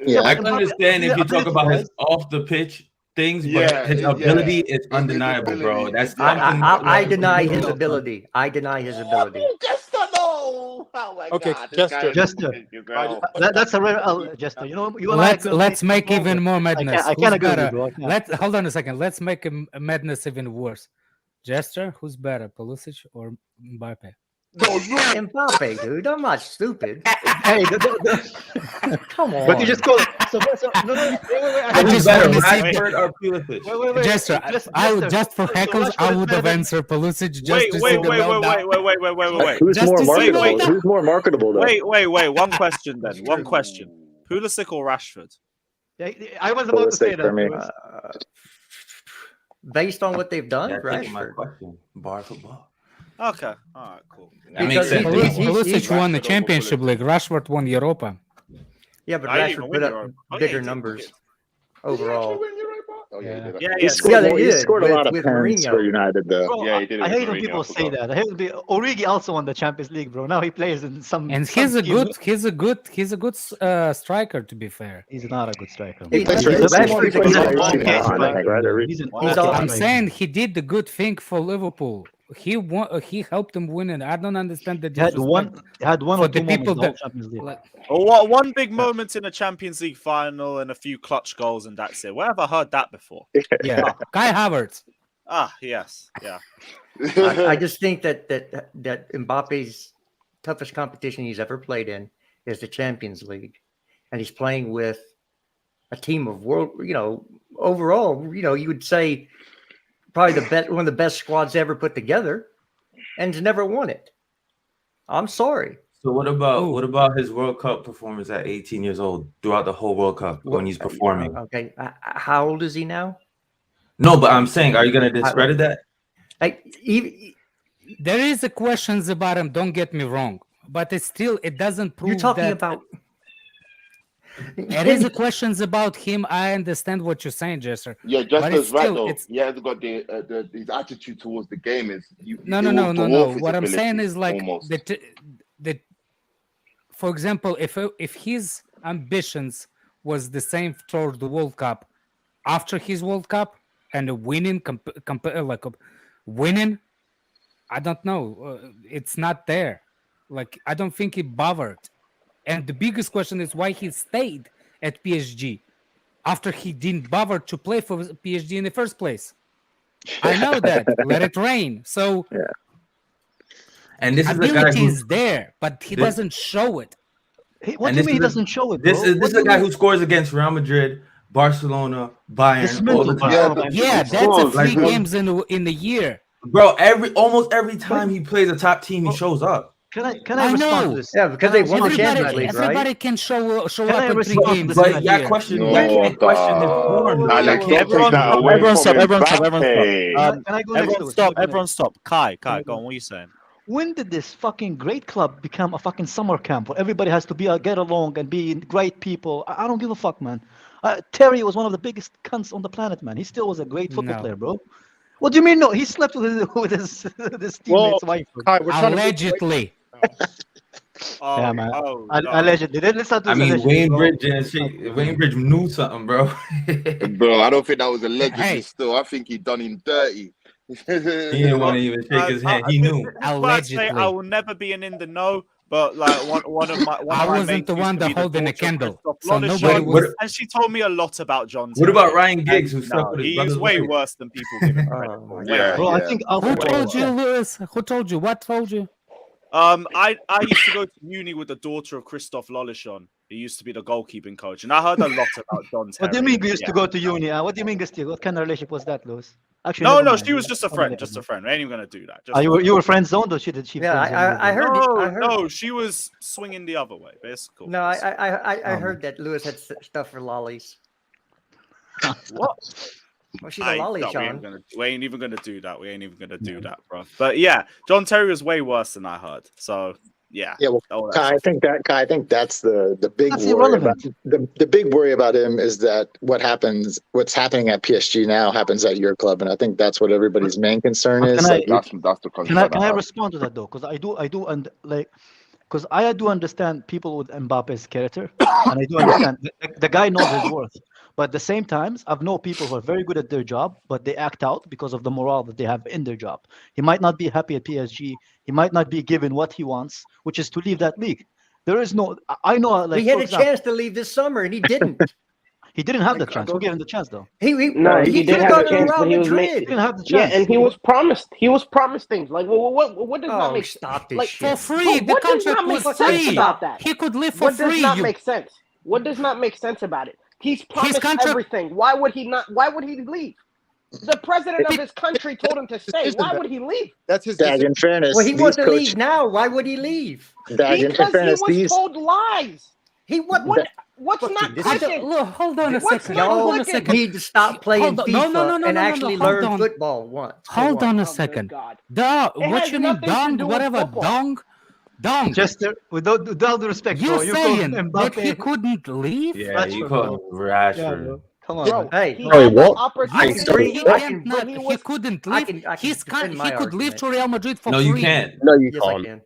Yeah, I can understand if you talk about his off the pitch things, but his ability is undeniable, bro. That's I deny his ability. I deny his ability. Jester, no! Oh my Okay, God, this guy is Jester. your girl. That's a rare Jester. You know, you and I Let's make even more madness. I Who's can't agree with you, better? bro. I can't. Hold on a second. Let's make a madness even worse. Jester, who's better, Pulisic or Mbappe? Mbappe, dude. I'm not stupid. Hey, Come on. but you just call it. So no, wait. I Who's just better, wanna see- Rashford or Pulisic? Wait. Jester, just for heckles, I would have answered Pulisic just to see the meltdown. Wait. Who's Just more to see marketable? right now. Who's more marketable though? Wait. One question then. One question. Pulisic or Rashford? Yeah, I was about to say Pulisic for me. that. Based on what they've done, Yeah, taking my Rashford. question. Bar for bar. Okay, all right, cool. That makes sense. Pulisic won the Rashford over Championship Pulisic. League. Rashford won Europa. Yeah, but I didn't even Rashford win put up Europa. Oh, yeah, bigger he did. numbers Did he actually overall. win Europa? Oh yeah, he did. Yeah, He yeah. scored, Yeah, they he did scored a lot of with pens for Mourinho. United, though. Bro, Yeah, he did it I with hate when Mourinho, people I say forgot. that. I hate when Origi also won the Champions League, bro. Now he plays in some. And some he's a team. good striker, to be fair. He's not a good striker. He plays for He's a- Rashford's a he plays good for AC striker. Milan, I think, right? Or He's an Wow. okay I'm striker. saying he did the good thing for Liverpool. He won. He helped them win it. I don't understand the He had disrespect one for or the two people moments that. in the Champions League. Like, Well, one big moment in a Champions League final and a few clutch goals, and that's it. Where have I heard that before? yeah, Kai Havertz. Yes, yeah. I just think that Mbappe's toughest competition he's ever played in is the Champions League, and he's playing with a team of overall, you would say probably one of the best squads ever put together, and he's never won it. I'm sorry. So what about his World Cup performance at 18 years old throughout the whole World Cup when he's performing? Okay, how old is he now? No, but I'm saying, are you going to discredit that? There is a questions about him. Don't get me wrong, but it doesn't prove. You're talking that, about. There is a questions about him. I understand what you're saying, Jester. Yeah, but Jester's right still, though. He hasn't got his attitude towards the game is. No. What I'm saying is like for example, if his ambitions was the same toward the World Cup after his World Cup and winning, winning, I don't know. It's not there. Like I don't think he bothered. And the biggest question is why he stayed at PSG after he didn't bother to play for PSG in the first place. I know that. Let it rain. So, yeah. And this ability is there, but he doesn't show it. What do you mean he doesn't show it, bro? This is a guy who scores against Real Madrid, Barcelona, Bayern all the time. Yeah, that's a 3 games in the year. Bro, almost every time he plays a top team, he shows up. Can I respond to this? Yeah, because they won the Champions League, right? Everybody can show up in 3 games. But yeah, question his form. Everyone stop. Everyone stop. Kai, go on. What are you saying? When did this fucking great club become a fucking summer camp where everybody has to get along and be great people? I don't give a fuck, man. Terry was one of the biggest cunts on the planet, man. He still was a great football player, bro. What do you mean? No, he slept with his teammate's wife. Allegedly. Yeah, man. Allegedly. Let's not do Wayne Bridge knew something, bro. Bro, I don't think that was allegedly still. I think he done him dirty. He didn't want to even shake his hand. He knew. Allegedly. I will never be in the know, but like one of my I wasn't the one that holding a candle. So nobody was. And she told me a lot about John. What about Ryan Giggs, who slept with his He is way worse than people give him credit for. Bro, I think Who told you, Lewis? Who told you? What told you? I used to go to uni with the daughter of Christoph Lollischon. He used to be the goalkeeping coach, and I heard a lot about John Terry. What do you mean we used to go to uni? What do you mean, Gusti? What kind of relationship was that, Lewis? Actually, no, she was just a friend. Just a friend. We ain't even gonna do that. You were friend zoned, or she did? Yeah, I heard. No, she was swinging the other way. But it's cool. No, I heard that Lewis had stuff for lollies. What? Well, she's a lolly, Sean. We ain't even gonna do that. We ain't even gonna do that, bro. But yeah, John Terry was way worse than I heard. So yeah. Yeah, well, Kai, I think that's the big worry about the big worry about him is that what's happening at PSG now happens at your club, and I think that's what everybody's main concern is. That's the concern. Can I respond to that though? Because because I do understand people with Mbappe's character, and I do understand the guy knows his worth. But at the same time, I've known people who are very good at their job, but they act out because of the morale that they have in their job. He might not be happy at PSG. He might not be given what he wants, which is to leave that league. There is no. I know. Like, he had a chance to leave this summer, and he didn't. He didn't have the chance. Who gave him the chance, though? He did have the chance, but he didn't have the chance. Yeah, and he was promised. He was promised things like what does not make stop this like shit. For free? The contract was free. About that? He could live for free. What does not make sense? What does not make sense about it? He's promised everything. Why would he not? Why would he leave? The president of his country told him to stay. Why would he leave? That's his. In fairness, well, he wants to leave now. Why would he leave? Because he was told lies. He wasn't. What's not this clicking? Look, hold on a What's second. not Hold on a clicking? second. need to stop playing Hold on. FIFA No, and actually hold learn on. football once. for Hold once. on a Oh, good second. God. Dong, It what has you mean, nothing to dong? do with Whatever, football. dong. Chester, with all due respect, bro, You you call saying that he Mbappe couldn't leave? Yeah, you Rashford, call bro. him Yeah, Rashford. bro. Come on, Bro, man. Hey, he Sorry, had the what? opportunity You sorry, say he to, what? can't but not, he he was couldn't I leave. can He defend my could leave argument. to Real Madrid for No, you free. can't. No, you Yes, I can't. can.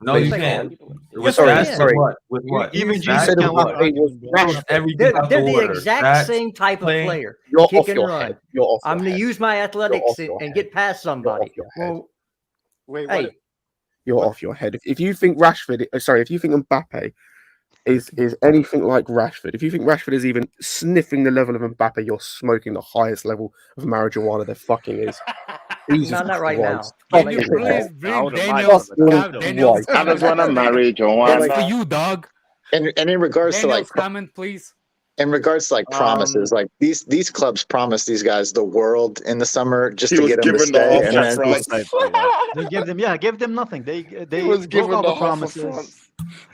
No, Yes, you I can't. can. With Yes, I Sorry, stats, can. with sorry. what? With what? Even You Jesus said Stats, can't with win what? an Mbappe was argument, bro. That's everything They're out the the order. exact Stats, same type of playing. player. You're off Kick and your run. head. You're off I'm your going to head. use my You're athletics off your and head. get past You're somebody. off your head. Well, Wait, what? hey, You're What- off your head. If you think Rashford, sorry, if you think Mbappe is anything like Rashford, if you think Rashford is even sniffing the level of Mbappe, you're smoking the highest level of marijuana there fucking is. Jesus no, not right now. Christ. Can you Later. Fucking please hell. bring wouldn't mind Daniel's some of that. Daniel's Right. I just want to comment? marry That's Joanna. for you, dog. And in regards to Daniel's like comment, please. in regards to like promises, like these clubs promise these guys the world in the summer just He to was get them to given the stay, half and of That's then not France. safe, yeah. Give them nothing. They He was broke given all the the half of promises. France.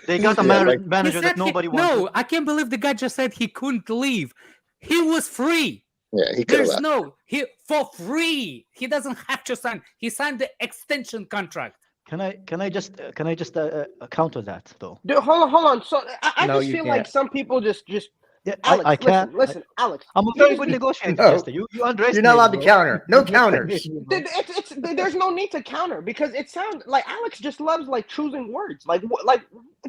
They got a Yeah, like- He manager said that nobody wanted. no, I can't believe the guy just said he couldn't leave. He was free. yeah, he could have There's left. he for free. He doesn't have to sign. He signed the extension contract. Can I just counter that though? Dude, hold on. So I No, just you feel like can't. some people just Yeah, Alex, I can't. listen, Alex. I'm a you very just good be- negotiator, No. Chester. You underestimate. You're not allowed to bro. counter. No You counters. underestimate me, bro. There's no need to counter because it sounds like Alex just loves like choosing words. Like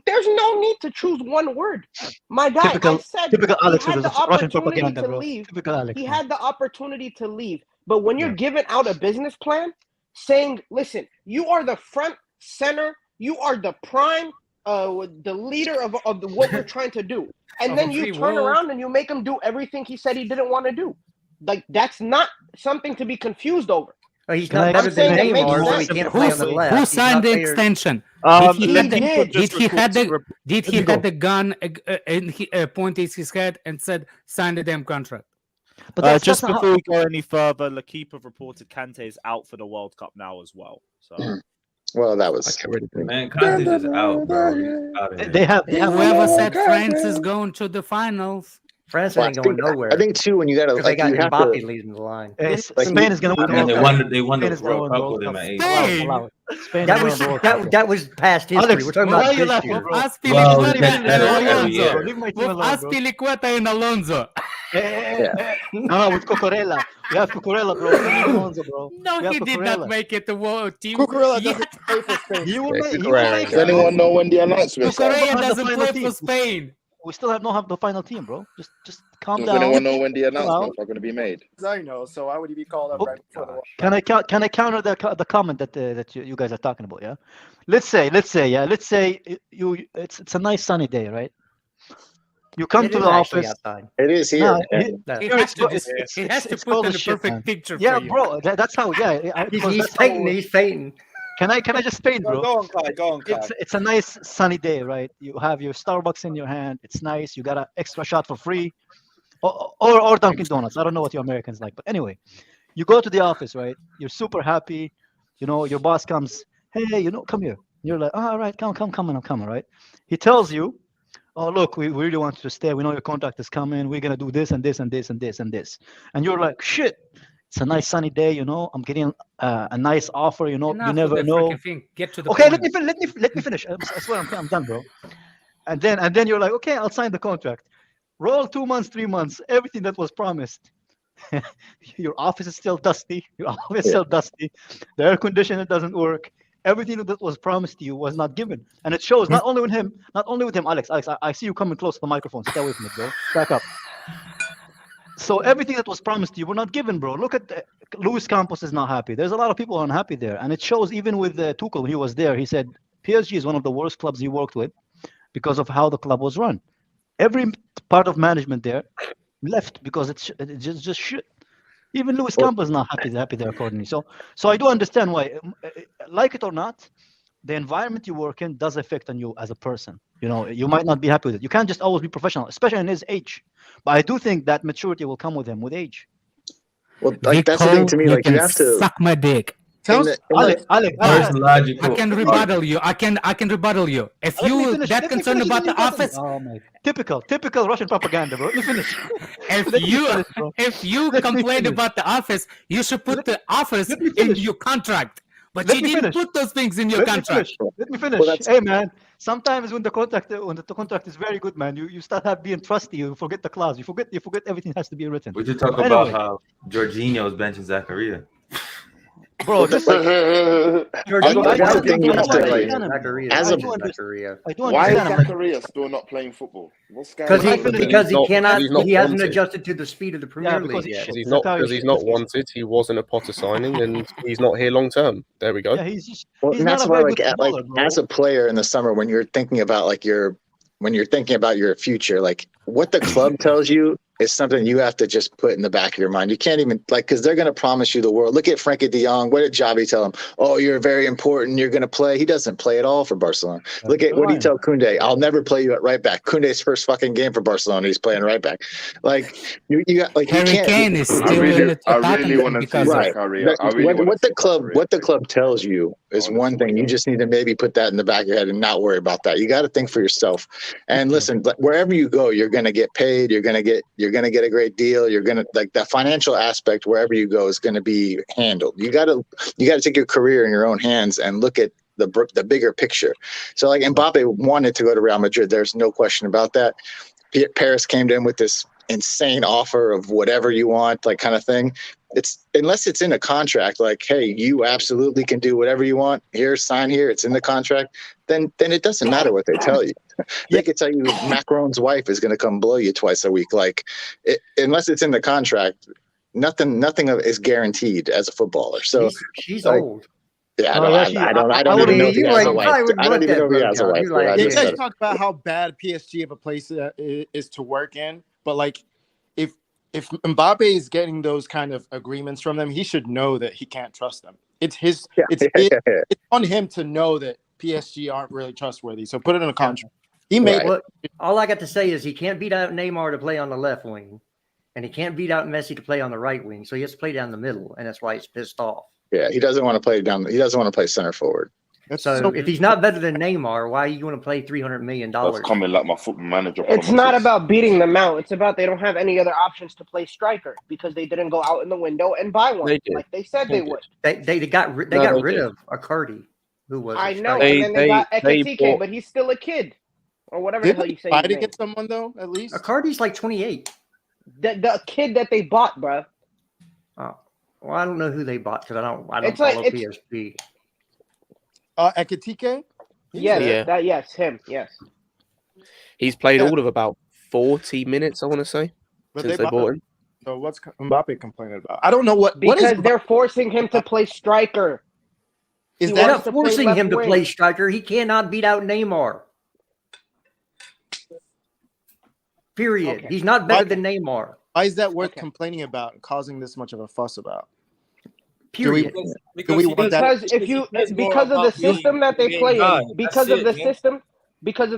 there's no need to choose one word. My guy, I said Typical he Alex had with the the Russian opportunity propaganda, to bro. leave. Typical Alex. He man. had the opportunity to leave, but when you're Yeah. giving out a business plan, saying, "Listen, you are the front center, you are the prime, the leader of what we're trying to do," and Of then a you free turn world. around and you make him do everything he said he didn't want to do. Like that's not something to be confused over. Well, he's Can not I better say than that makes Neymar, so he sense? can't play on the Who left. Who He's signed not the better- extension? Did he had the gun and he pointed his head and said, "Sign the damn contract"? But that's Just not how- before we go any further, Lequipe have reported Kante is out for the World Cup now as well. So Well, that was Man, Kante's just out, bro. He's out of here. they have. Whoever said France is going to the finals? France Well, ain't going nowhere. I think too when you got to because they like got you have Mbappe to. leading the line. Like, Spain is going to win the Man, World Cup. they won the Spain is gonna World win the Cup World with him Cup. at 8. Allow it. Spain That is was winning the World Cup. that was past history. Alex, We're talking why about are you this laughing, year. bro? Aspilicueta Well, and better every Alonso. year. Leave my team With alone, bro. Aspilicueta and Alonso. No, with Cucurella. We have Cucurella, bro. We don't need Alonso, bro. No, We have he did not Cucurella. make it to world team. Cucurella yet. doesn't play for Spain. He will Yeah, make. He Cucurella will ain't make Does it. going anyone know when the announcement? Cucurella have the doesn't final play team. for Spain. We still don't have the final team, bro. Just calm Does down. anyone know when the Chill out. announcements are going to be made? I know. So why would he be called up right before the World Can I counter the comment that you guys are talking about? Yeah, let's say it's a nice sunny day, right? You come It to is the actually office. outside. It is here. No, No. He Here has it's to, go- just, it's- he it's- has to it's put cold in as the shit, perfect man. picture Yeah, for you. bro. That's how. Yeah, because He's that's how, fainting. He's fainting. Can I just paint, bro? go on, Kai. Go on, Kai. It's a nice sunny day, right? You have your Starbucks in your hand. It's nice. You got an extra shot for free, or Dunkin' Donuts. I don't know what you Americans like, but anyway, you go to the office, right? You're super happy. You know, your boss comes, hey, come here. You're like, all right, come, I'm coming, right? He tells you, oh, look, we really want you to stay. We know your contract is coming. We're gonna do this and this and this and this and this, and you're like, shit. It's a nice sunny day, I'm getting a nice offer, you Enough never with the know. freaking thing. Get to the Okay, point. let me finish. I swear I'm done, bro. And then you're like, okay, I'll sign the contract. Roll 2 months, 3 months, everything that was promised. Your office is still dusty. The air conditioner doesn't work. Everything that was promised to you was not given, and it shows not only with him, Alex. I see you coming close to the microphone. Stay away from it, bro. Back up. So everything that was promised to you were not given, bro. Look at Luis Campos is not happy. There's a lot of people unhappy there, and it shows even with Tuchel. He was there. He said PSG is one of the worst clubs he worked with because of how the club was run. Every part of management there left because it's just shit. Even Luis Campos is not happy there accordingly. So I do understand why, like it or not, the environment you work in does affect on you as a person. You might not be happy with it. You can't just always be professional, especially in his age. But I do think that maturity will come with him with age. Well, like that's the thing to me. You Like you can have to. suck my dick. Alex, First logical. I can rebuttal you. I can rebuttal you. If you that concerned about the office, typical Russian propaganda, bro. Let me finish. If you complained about the office, you should put the office in your contract. But you didn't put those things in your contract. Let me finish. Hey man, sometimes when the contract is very good, man, you start being trusty. You forget the clause. You forget everything has to be written. We should talk about how Jorginho's benching Zakaria. Bro, this Why is Zakaria still not playing football? Because he cannot. He hasn't adjusted to the speed of the Premier League yet. He's not wanted. He wasn't a Potter signing, and he's not here long term. There we go. Yeah, he's and that's why, as a player in the summer, when you're thinking about your future, like what the club tells you is something you have to just put in the back of your mind. You can't even because they're going to promise you the world. Look at Frankie de Jong. What did Xavi tell him? Oh, you're very important. You're going to play. He doesn't play at all for Barcelona. Look at what did he tell Kunde? I'll never play you at right back. Kunde's first fucking game for Barcelona, he's playing right back. Like you got Harry Kane is still I really want to see Zakaria. What the club tells you is one thing. You just need to maybe put that in the back of your head and not worry about that. You got to think for yourself. And listen, wherever you go, you're going to get paid. You're going to get a great deal. You're going to the financial aspect wherever you go is going to be handled. You got to take your career in your own hands and look at the bigger picture. So like Mbappe wanted to go to Real Madrid. There's no question about that. Paris came to him with this insane offer of whatever you want, like kind of thing. Unless it's in a contract, like, hey, you absolutely can do whatever you want. Here, sign here. It's in the contract. Then it doesn't matter what they tell you. They could tell you Macron's wife is going to come blow you twice a week. Like, unless it's in the contract, nothing is guaranteed as a footballer. So she's old. Yeah, I don't even know if he has a wife. I don't even know if he has a wife. You guys talk about how bad PSG of a place is to work in, but like, if Mbappe is getting those kind of agreements from them, he should know that he can't trust them. It's on him to know that PSG aren't really trustworthy. So put it in a contract. He made all I got to say is he can't beat out Neymar to play on the left wing, and he can't beat out Messi to play on the right wing. So he has to play down the middle, and that's why he's pissed off. Yeah, he doesn't want to play down. He doesn't want to play center forward. So if he's not better than Neymar, why are you going to play $300 million? That's coming like my football manager. It's not about beating them out. It's about they don't have any other options to play striker because they didn't go out in the window and buy one like they said they would. They got rid of Icardi, who was. I know, and then they got Kante, but he's still a kid or whatever the hell you say. Try to get someone though, at least. Icardi's like 28. The kid that they bought, bro. Oh, well, I don't know who they bought because I don't follow PSG. Ekitike? Yes, him. Yes. He's played all of about 40 minutes, I want to say, since they bought him. So what's Mbappe complaining about? I don't know what they're forcing him to play striker. They're not forcing him to play striker. He cannot beat out Neymar. Period. Okay. He's not better than Neymar. Why is that worth complaining about and causing this much of a fuss about? Period. Because of the system that they play in, because of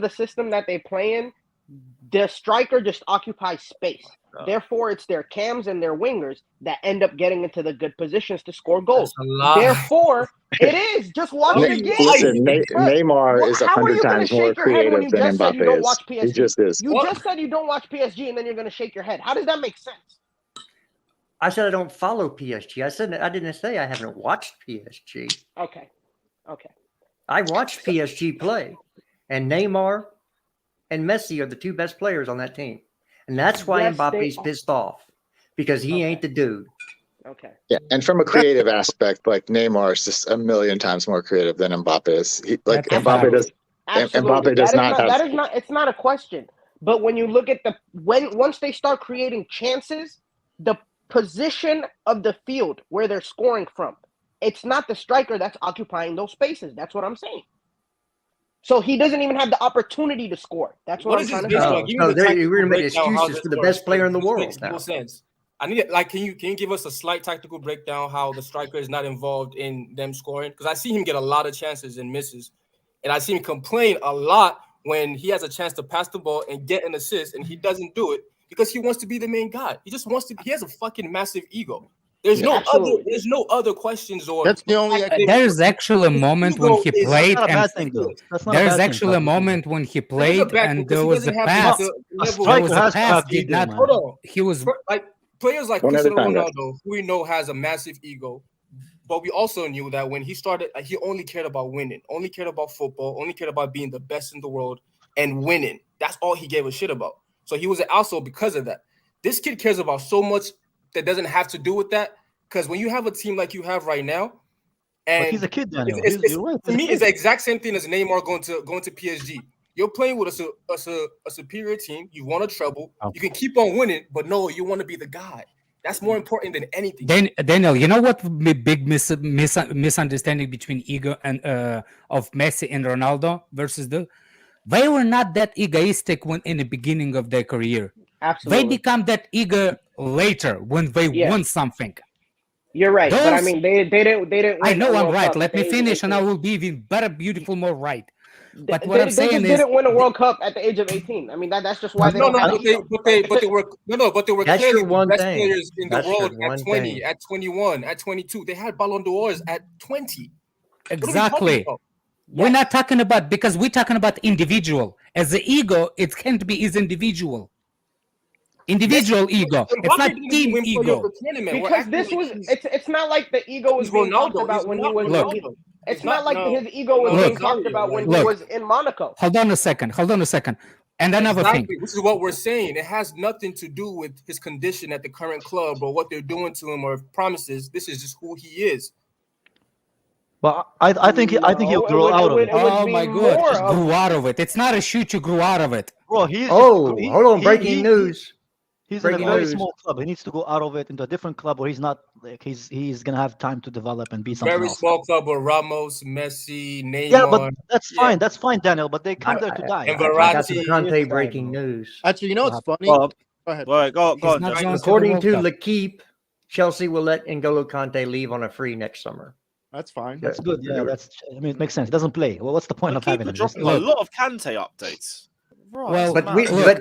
the system that they play in, the striker just occupies space. Therefore, it's their cams and their wingers that end up getting into the good positions to score goals. Therefore, it is. Just watch the game. Listen, Neymar is 100 times more creative than Mbappe is. He just is. You just said you don't watch PSG, and then you're going to shake your head. How does that make sense? I said I don't follow PSG. I didn't say I haven't watched PSG. Okay. I watched PSG play, and Neymar and Messi are the two best players on that team, and that's why Mbappe's pissed off because he ain't the dude. Okay. Yeah, and from a creative aspect, like Neymar is just a million times more creative than Mbappe is. Mbappe does. Absolutely. Mbappe does not have. That is not. It's not a question. But when you look at once they start creating chances, the position of the field where they're scoring from, it's not the striker that's occupying those spaces. That's what I'm saying. So he doesn't even have the opportunity to score. That's what I'm trying to say. We're going to make excuses for the best player in the world now. Sense. I need can you give us a slight tactical breakdown how the striker is not involved in them scoring? Because I see him get a lot of chances and misses, and I see him complain a lot when he has a chance to pass the ball and get an assist, and he doesn't do it because he wants to be the main guy. He just wants to. He has a fucking massive ego. There's no Absolutely. other. There's no other questions or. That's the only. There's actually a moment when he played, That's not a and bad thing, though. That's not a there's bad thing, actually a Fabio. moment when he There's a played, bad and thing there because he was a doesn't have pass. the A level. There was striker a has to pass. have Did ego, not. man. Hold on. He was. Like players like One at a Cristiano time, guys. Ronaldo, who we know has a massive ego, but we also knew that when he started, he only cared about winning, only cared about football, only cared about being the best in the world and winning. That's all he gave a shit about. So he was an asshole because of that. This kid cares about so much that doesn't have to do with that. Because when you have a team like you have right now, and But he's a kid, Daniel. it's, You're right. to me, it's the exact same thing as Neymar going to PSG. You're playing with a superior team. You want a treble. You can keep on winning, but no, you want to be the guy. That's more important than anything. Daniel, you know what big misunderstanding between ego and of Messi and Ronaldo versus they were not that egoistic when in the beginning of their career. Absolutely. They become that ego later when they won something. You're right, but I mean, they didn't. I Win know a I'm World right. Cup Let at me the age finish, of and I 18. will be even better, beautiful, more right. But They what I'm just saying is, didn't win a World Cup at the age of 18. I mean, that's just why they don't have ego. but they were That's clearly your the one best thing. players in the That's your world at one 20, thing. at 21, at 22. They had Ballon d'Ors at 20. What are we talking exactly. about? We're not talking about, because we're talking about individual. As the ego, it can't be is individual. Individual ego. It's not team ego. Because this was it's not like the ego was He's being talked Ronaldo. about He's when he not was Ronaldo. it's He's not like no, his ego was no, being Look, talked about when he look. was in Monaco. Hold on a second. And another Exactly. thing. This is what we're saying. It has nothing to do with his condition at the current club or what they're doing to him or promises. This is just who he is. But I think he'll grow out of it. Oh my God! Just grew out of it. It's not a shoot. You grew out of it. Bro, he's hold on. Breaking news. He's Breaking in a very news. small club. He needs to go out of it into a different club where he's not like he's gonna have time to develop and be something Very else. small club with Ramos, Messi, Neymar. Yeah, but that's fine. That's fine, Daniel. But they come there to die. And I got some Verratti. Kante breaking news. Actually, you know what's funny? Well, Go ahead. All right, go on. not Jack. going According to World Cup. Lequipe, Chelsea will let N'Golo Kante leave on a free next summer. That's fine. That's good. Yeah, I mean, it makes sense. It doesn't play. Well, what's the point of having him? Dropping a lot of Kante updates. Well, But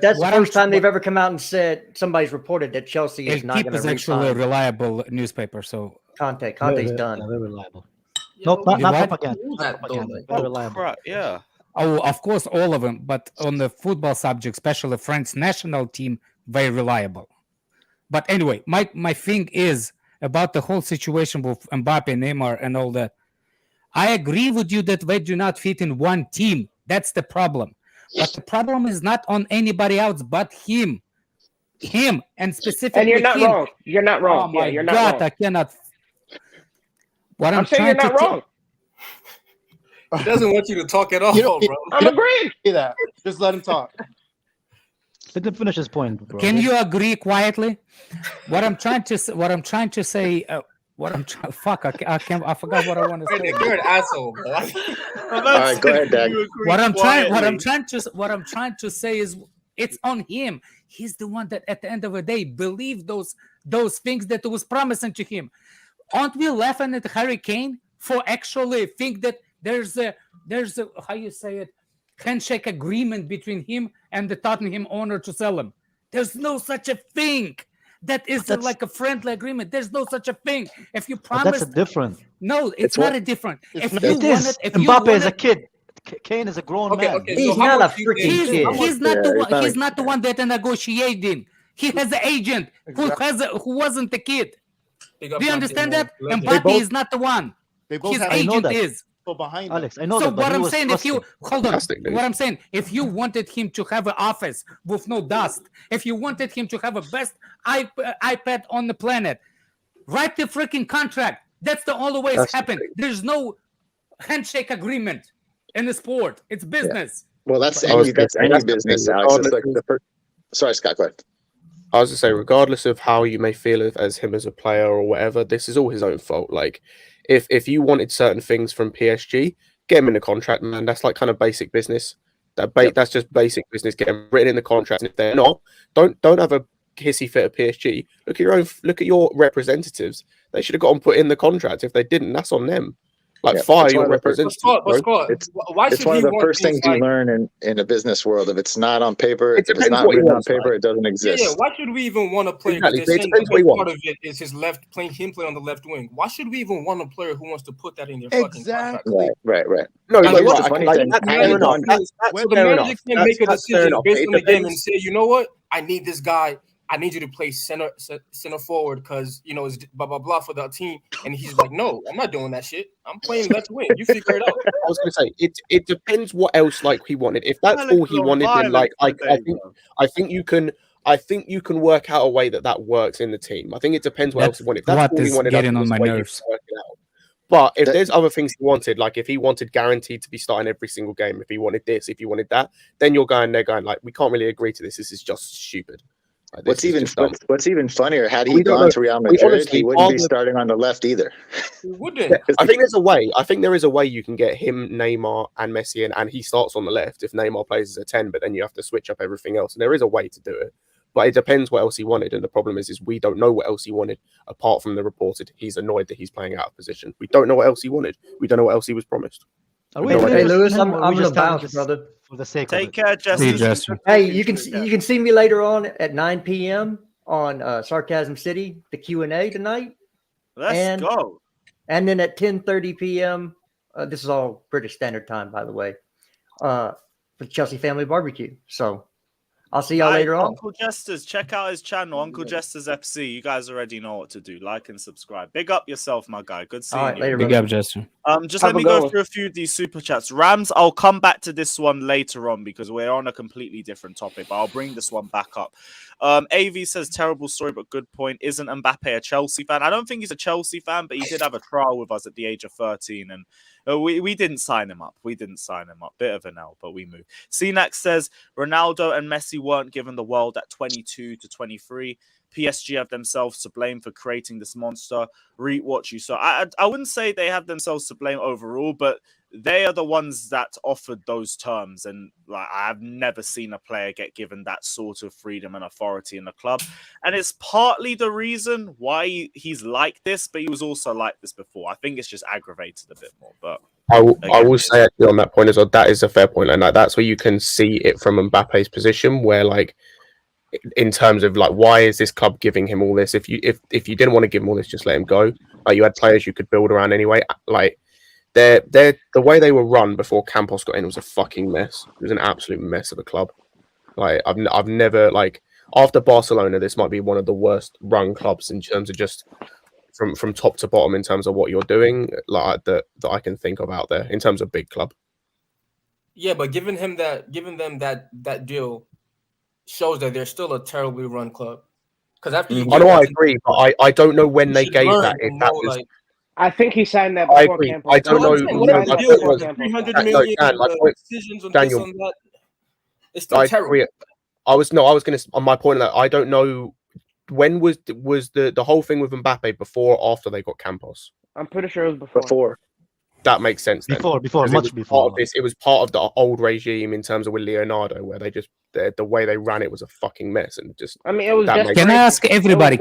that's the first time they've ever come out and said somebody's reported that Chelsea is not El going Keep to is actually a re-sign reliable newspaper. So Kante's done. Very reliable. Nope, not what? propaganda. Not propaganda. Very reliable. Crap, yeah. Oh, of course, all of them. But on the football subject, especially France national team, very reliable. But anyway, my thing is about the whole situation with Mbappe, Neymar, and all that. I agree with you that they do not fit in one team. That's the problem. But the problem is not on anybody else but him. Him, and specifically And you're not him. wrong. You're not wrong. Oh my Yeah, you're God, not wrong. I cannot. What I'm saying you're trying not to wrong. He doesn't want you to talk at all, You don't- bro. I'm agreeing. Say that. Just let him talk. Let him finish his point, bro. Can you agree quietly? What I'm trying to say. Fuck! I forgot what I want to say. You're an asshole, bro. All right, go ahead, Dad. What I'm trying to say is it's on him. He's the one that at the end of the day believed those things that was promising to him. Aren't we laughing at Harry Kane for actually think that there's a how you say it, handshake agreement between him and the Tottenham owner to sell him? There's no such a thing. That is like a friendly agreement. There's no such a thing. If you promise, That's a different. no, it's not a different. If you It is. wanted, if Mbappe you is a wanted, kid. Kane is a grown man. He's not a freaking kid. he's not the one that negotiating. He has an agent who wasn't the kid. Do you understand that? Mbappe is not the one. They both His have agent is. people behind him. Alex, I know So that. But what he I'm was saying, if you trusting. hold on, Fantastic news. what I'm saying, if you wanted him to have an office with no dust, if you wanted him to have a best iPad on the planet, write the freaking contract. That's the only way it's happened. There's no handshake agreement in the sport. It's business. Well, that's I was any gonna say, that's the business, thing. Alex. It's like the first. Sorry, Scott. Go ahead. I was to say, regardless of how you may feel as him as a player or whatever, this is all his own fault. Like, if you wanted certain things from PSG, get him in the contract, man. That's like kind of basic business. That's just basic business. Get them written in the contract. And if they're not, don't have a hissy fit at PSG. Look at your representatives. They should have got them put in the contract. If they didn't, that's on them. Like Yeah, fire it's your one of the representative. But Scott, why It's should one he of the want first things you like? learn in the business world. If it's not on paper, It if it's depends not what he written on wants, paper, right? it doesn't Yeah, exist. why should we even want a player? Exactly. Because they're It saying depends the what he best part wants. of it is his left playing him playing on the left wing. Why should we even want a player who wants to put that in their fucking contract? Right. No, And but what's look, the funny like, thing, that's I fair had enough. one. That's so the fair manager enough. can make a That's fair decision enough. based It on the game and depends. say, you know what, I need this guy. I need you to play center forward because you know it's blah blah blah for the team. And he's like, no, I'm not doing that shit. I'm playing left wing. You figure it out. I was going to say it depends what else like he wanted. If that's Alex all he on wanted, then like violence today, I think you can work out a way that works in the team. I think it depends what else That's he wanted. If that's what all he is wanted, I getting think on there's my a way you nerves. can work it out. But if there's other things he wanted, like if he wanted guaranteed to be starting every single game, if he wanted this, if he wanted that, then they're going like, we can't really agree to this. This is just stupid. Like, What's even funnier? Had he We don't gone know. to Real We Madrid, honestly, he wouldn't be Father- starting on the left either. He wouldn't. Yeah, I think there's a way. I think there is a way you can get him, Neymar, and Messi in, and he starts on the left if Neymar plays as a 10, but then you have to switch up everything else. And there is a way to do it. But it depends what else he wanted. And the problem is we don't know what else he wanted apart from the reported he's annoyed that he's playing out of position. We don't know what else he wanted. We don't know what else he was promised. Are We we don't know playing what Hey, this Lewis, game, I'm or are we gonna just telling bounce, this brother. for the sake of Take it? care, See you, Justin. Justin. Hey, you can see me later on at 9 p.m. on Sarcasm City, the Q&A tonight. Let's go. And then at 10:30 p.m. This is all British Standard Time, by the way, for the Chelsea Family Barbecue. So I'll see y'all later on. Uncle Jester's, check out his channel, Uncle Jester's FC. You guys already know what to do. Like and subscribe. Big up yourself, my guy. Good seeing All right, you. later, Big brother. up, Justin. Just Have let a me good go one. through a few of these super chats. Rams, I'll come back to this one later on because we're on a completely different topic, but I'll bring this one back up. AV says, terrible story, but good point. Isn't Mbappe a Chelsea fan? I don't think he's a Chelsea fan, but he did have a trial with us at the age of 13, and we didn't sign him up. Bit of an L, but we moved. CNAX says, Ronaldo and Messi weren't given the world at 22 to 23. PSG have themselves to blame for creating this monster. Reet, what you saw. I wouldn't say they have themselves to blame overall, but they are the ones that offered those terms. And like I've never seen a player get given that sort of freedom and authority in the club. And it's partly the reason why he's like this, but he was also like this before. I think it's just aggravated a bit more. But I will say actually on that point as well, that is a fair point. And that's where you can see it from Mbappe's position, where like in terms of like, why is this club giving him all this? If you didn't want to give him all this, just let him go. Like you had players you could build around anyway. Like they're the way they were run before Campos got in was a fucking mess. It was an absolute mess of a club. Like I've never, like, after Barcelona, this might be one of the worst run clubs in terms of just from top to bottom in terms of what you're doing, like that I can think of out there in terms of big club. Yeah, but giving them that deal shows that they're still a terribly run club. Because after you I know, I agree, but I don't know when they gave that. If that was, like, I think he signed that I before agree. Campos. I don't know. Whatever the deal was, 300 million Dan, my point, decisions on Daniel, this, on that. It's still I terrible. agree. I was going to, on my point of that, I don't know when was the whole thing with Mbappe before or after they got Campos? I'm pretty sure it was before. That makes sense. Then. Before, Because much before. It was part of the old regime in terms of with Leonardo, where they just the way they ran it was a fucking mess, and just. I mean, it was. Can I ask everybody?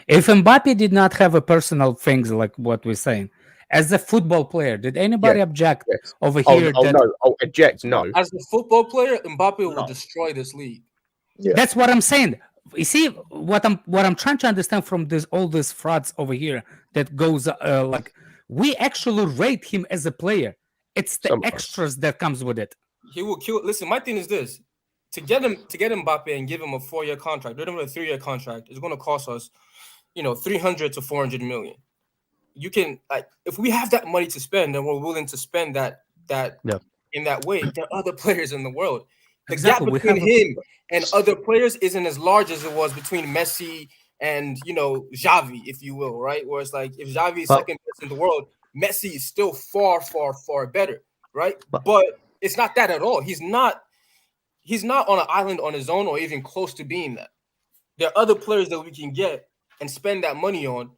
If Mbappe did not have a personal things like what we're saying, as a football player, did anybody object over here? Eject, no. As a football player, Mbappe will destroy this league. Yeah. That's what I'm saying. You see what I'm trying to understand from all these frauds over here that goes like we actually rate him as a player. It's the extras that comes with it. He will kill. Listen, my thing is this: to get Mbappe and give him a 4-year contract, give him a 3-year contract, is going to cost us, 300 to 400 million. You can, like, if we have that money to spend and we're willing to spend that in that way, there are other players in the world. The gap between him and other players isn't as large as it was between Messi and Xavi, if you will, right? Where it's like if Xavi is second best in the world, Messi is still far, far, far better, right? But it's not that at all. He's not on an island on his own or even close to being that. There are other players that we can get and spend that money on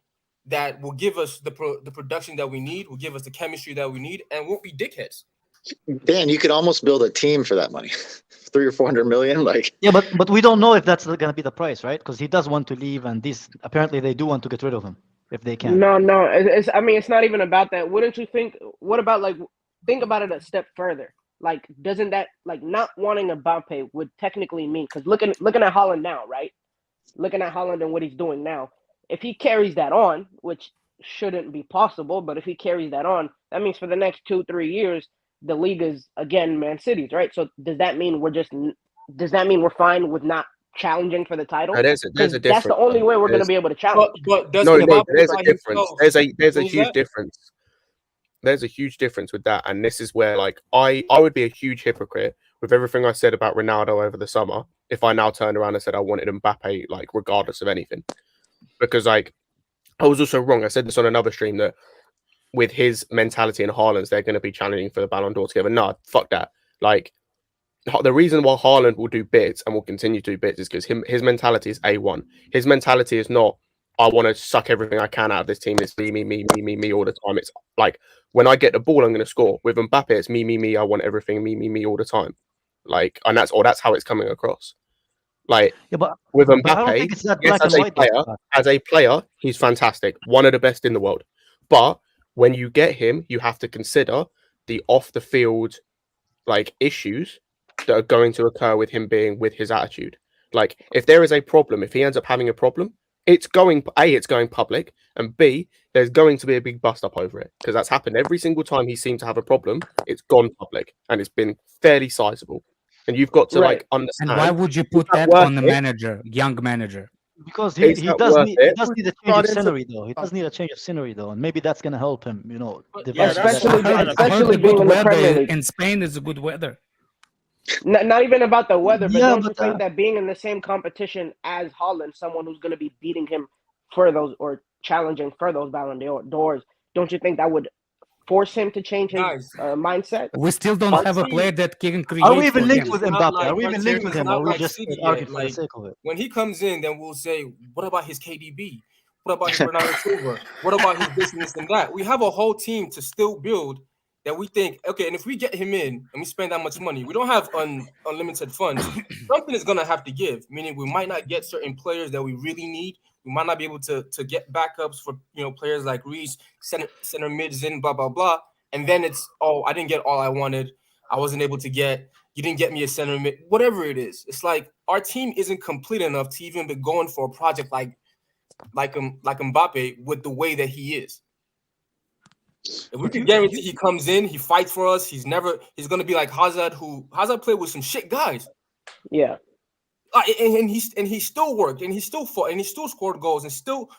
that will give us the production that we need, will give us the chemistry that we need, and won't be dickheads. Dan, you could almost build a team for that money. 300 or 400 million, like. Yeah, but we don't know if that's going to be the price, right? Because he does want to leave, and apparently they do want to get rid of him. if they can. No. I mean, it's not even about that. Wouldn't you think? What about like? Think about it a step further. Like, doesn't that like not wanting Mbappe would technically mean, because looking at Haaland now, right? Looking at Haaland and what he's doing now, if he carries that on, which shouldn't be possible, but if he carries that on, that means for the next 2-3 years, the league is again Man City's, right? So does that mean we're fine with not challenging for the title? No, there's a difference. That's the only way we're going to be able to challenge. But does No, Mbappe there's a by difference. himself There's a change huge that? difference. There's a huge difference with that, and this is where like I would be a huge hypocrite with everything I said about Ronaldo over the summer if I now turned around and said I wanted Mbappe like regardless of anything, because like I was also wrong. I said this on another stream that with his mentality and Haaland's, they're going to be challenging for the Ballon d'Or together. No, fuck that. Like the reason why Haaland will do bits and will continue to do bits is because his mentality is A1. His mentality is not, I want to suck everything I can out of this team. It's me all the time. It's like when I get the ball, I'm going to score. With Mbappe, it's me. I want everything me all the time. Like, and that's how it's coming across. Like, Yeah, but with I don't Mbappe, think it's that yes, black and white. as a player, he's fantastic, one of the best in the world. But when you get him, you have to consider the off the field like issues that are going to occur with him being with his attitude. Like, if there is a problem, if he ends up having a problem, it's going public, and B, there's going to be a big bust up over it, because that's happened every single time he seemed to have a problem. It's gone public, and it's been fairly sizable. And you've got to like understand. And why would you put that on the manager, young manager? Because he does need a change of scenery though. He does need a change of scenery though, and maybe that's gonna help him. You know, especially being in the Premier League. In Spain is a good weather. Not even about the weather, but Yeah, don't you but, think that being in the same competition as Haaland, someone who's going to be beating him for those or challenging for those Ballon d'Ors, don't you think that would force him to change his mindset? We still don't have a player that can create. Are we even for linked him. with Mbappe? Are we even linked with him? Or are we just arguing for the Like, sake of it? when he comes in, then we'll say, what about his KDB? What about his Bernardo Silva? What about his this and that? We have a whole team to still build that we think, okay, and if we get him in and we spend that much money, we don't have unlimited funds. Something is going to have to give, meaning we might not get certain players that we really need. We might not be able to get backups for, players like Reece, center mids in, blah, blah, blah. And then it's, oh, I didn't get all I wanted. I wasn't able to get, you didn't get me a center mid, whatever it is. It's like our team isn't complete enough to even be going for a project like Mbappe with the way that he is. If we can guarantee he comes in, he fights for us, he's gonna be like Hazard, who Hazard played with some shit guys. Yeah. And he still worked and he still fought and he still scored goals and still,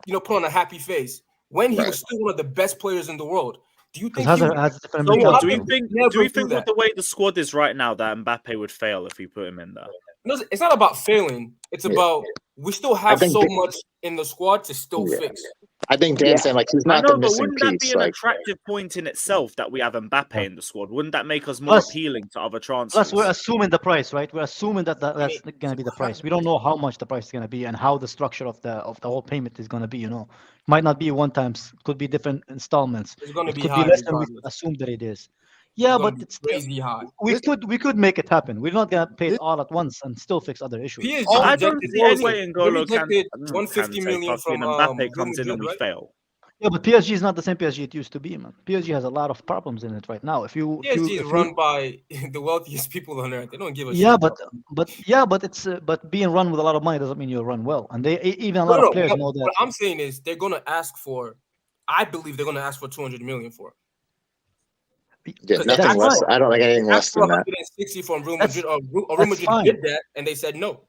put on a happy face when he was still one of the best players in the world. Do you think do we think with the way the squad is right now that Mbappe would fail if we put him in there? No, it's not about failing. It's about we still have so much in the squad to still fix. I think Dan's saying like he's not the missing wouldn't that piece. be an attractive point in itself that we have Mbappe in the squad? Wouldn't that make us more appealing to other transfers? Plus, we're assuming the price, right? We're assuming that's going to be the price. We don't know how much the price is going to be and how the structure of the whole payment is going to be. Might not be one time, could be different installments. It's going to be could high, be less than we assume that it is. Yeah, but it's crazy high. We could make it happen. We're not gonna pay it all at once and still fix other issues. I don't see any way in Golo Kante 150 million from Mbappe comes in and we fail. Yeah, but PSG is not the same PSG it used to be, man. PSG has a lot of problems in it right now. PSG is run by the wealthiest people on earth. They don't give a shit. But being run with a lot of money doesn't mean you run well. And they even a lot of players know that. What I'm saying is they're gonna ask for. I believe they're gonna ask for 200 million for it. Yeah, nothing less. I don't think anything less than that. 160 from Real Madrid. Real Madrid did that, and they said no.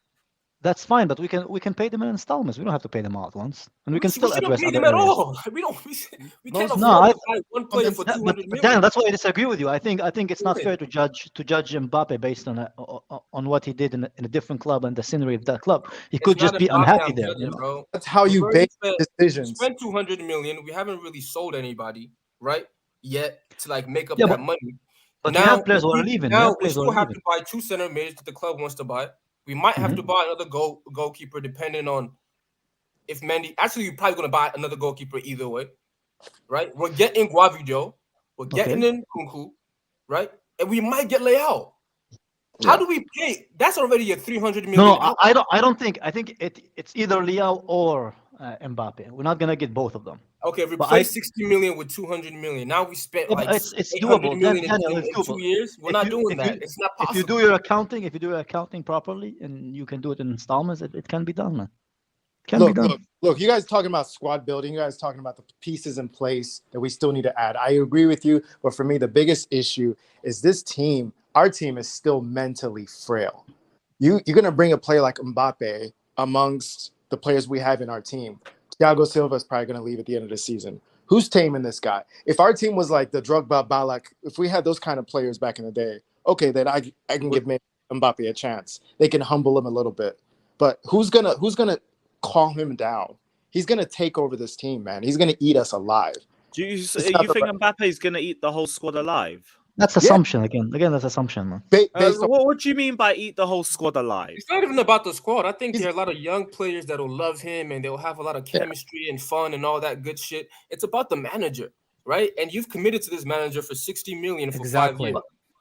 That's fine, but we can pay them in installments. We don't have to pay them all at once, and we can still address them at all. We can't afford to buy one player for 200 million. Dan, that's why I disagree with you. I think it's not fair to judge Mbappe based on what he did in a different club and the scenery of that club. He could just be unhappy there. That's how you base decisions. We spent 200 million. We haven't really sold anybody, right? Yet to make up that money. But now, we have players who are leaving. Now we still have to buy 2 center mids that the club wants to buy. We might have to buy another goalkeeper depending on if Mendy. Actually, you're probably going to buy another goalkeeper either way, right? We're getting Guavido, we're getting in Kunku, right? And we might get Leao. How do we pay? That's already a 300 million. No, I don't think. I think it's either Leao or Mbappe. We're not gonna get both of them. Okay, But replace 60 million with 200 million. Now we spent Yeah, but like it's 800 doable. million Daniel, in it's 2 doable. years. We're If not you doing if that. you It's not if you possible. do your accounting, if you do your accounting properly, and you can do it in installments, it can be done, man. Can be done. Look, you guys talking about squad building, you guys talking about the pieces in place that we still need to add. I agree with you, but for me, the biggest issue is this team, our team is still mentally frail. You're gonna bring a player like Mbappe amongst the players we have in our team. Thiago Silva is probably gonna leave at the end of the season. Who's taming this guy? If our team was like the Drogba, Balak, if we had those kind of players back in the day, okay, then I can give Mbappe a chance. They can humble him a little bit. But who's gonna calm him down? He's gonna take over this team, man. He's gonna eat us alive. Do you think Mbappe is going to eat the whole squad alive? That's assumption again. Again, that's assumption, man. What do you mean by eat the whole squad alive? It's not even about the squad. I think there are a lot of young players that will love him and they'll have a lot of chemistry and fun and all that good shit. It's about the manager, right? And you've committed to this manager for 60 million for 5 years,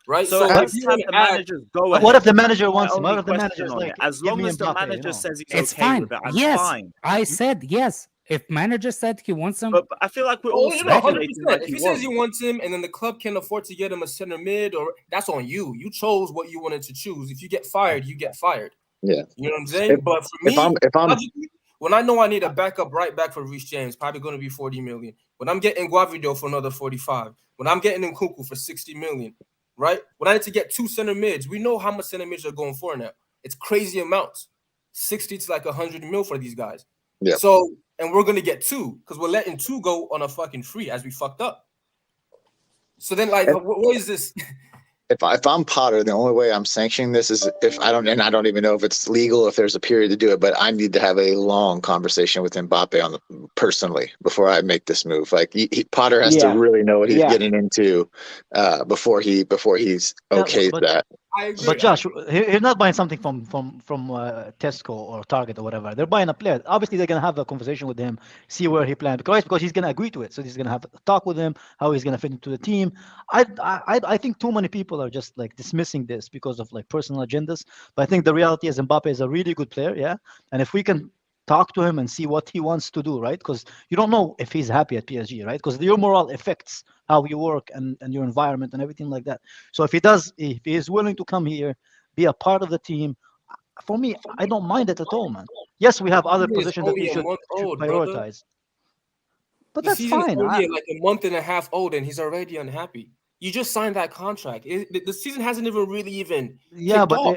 right? So if let's you have wanna the add- managers go But ahead. what if the manager My wants him? only What if the question manager's on like, it, as give long me as the Mbappe, manager you know? says he's It's okay fine. with it, I'm Yes, fine. I said yes. If manager said he wants him, But I feel like we're all Oh, you know, 100%. speculating that If he he says won't. he wants him and then the club can afford to get him a center mid, or that's on you. You chose what you wanted to choose. If you get fired, you get fired. Yeah. You know what I'm saying? But for me, logically, when I know I need a backup right back for Reece James, probably going to be 40 million. When I'm getting Guavido for another 45, when I'm getting Nkunku for 60 million, right? When I need to get 2 center mids, we know how much center mids are going for now. It's crazy amounts, 60 to like 100 mil for these guys. Yeah. So, and we're gonna get 2 because we're letting 2 go on a fucking free as we fucked up. So then, like, what is this? If I'm Potter, the only way I'm sanctioning this is if I don't even know if it's legal, if there's a period to do it, but I need to have a long conversation with Mbappe personally before I make this move. Like Potter has to really know what he's getting into before he's okay with that. I agree. But Josh, he's not buying something from Tesco or Target or whatever. They're buying a player. Obviously, they're gonna have a conversation with him, see where he plans, because he's gonna agree to it. So he's gonna have a talk with him, how he's gonna fit into the team. I think too many people are just like dismissing this because of like personal agendas. But I think the reality is Mbappe is a really good player, yeah. And if we can talk to him and see what he wants to do, right? Because you don't know if he's happy at PSG, right? Because your morale affects how you work and your environment and everything like that. So if he is willing to come here, be a part of the team, for me, I don't mind it at all, man. Yes, we have other He is positions that we only a should month old, prioritize. brother. But The that's season fine. is only like a month and a half old, and he's already unhappy. You just signed that contract. The season hasn't even really even kicked off.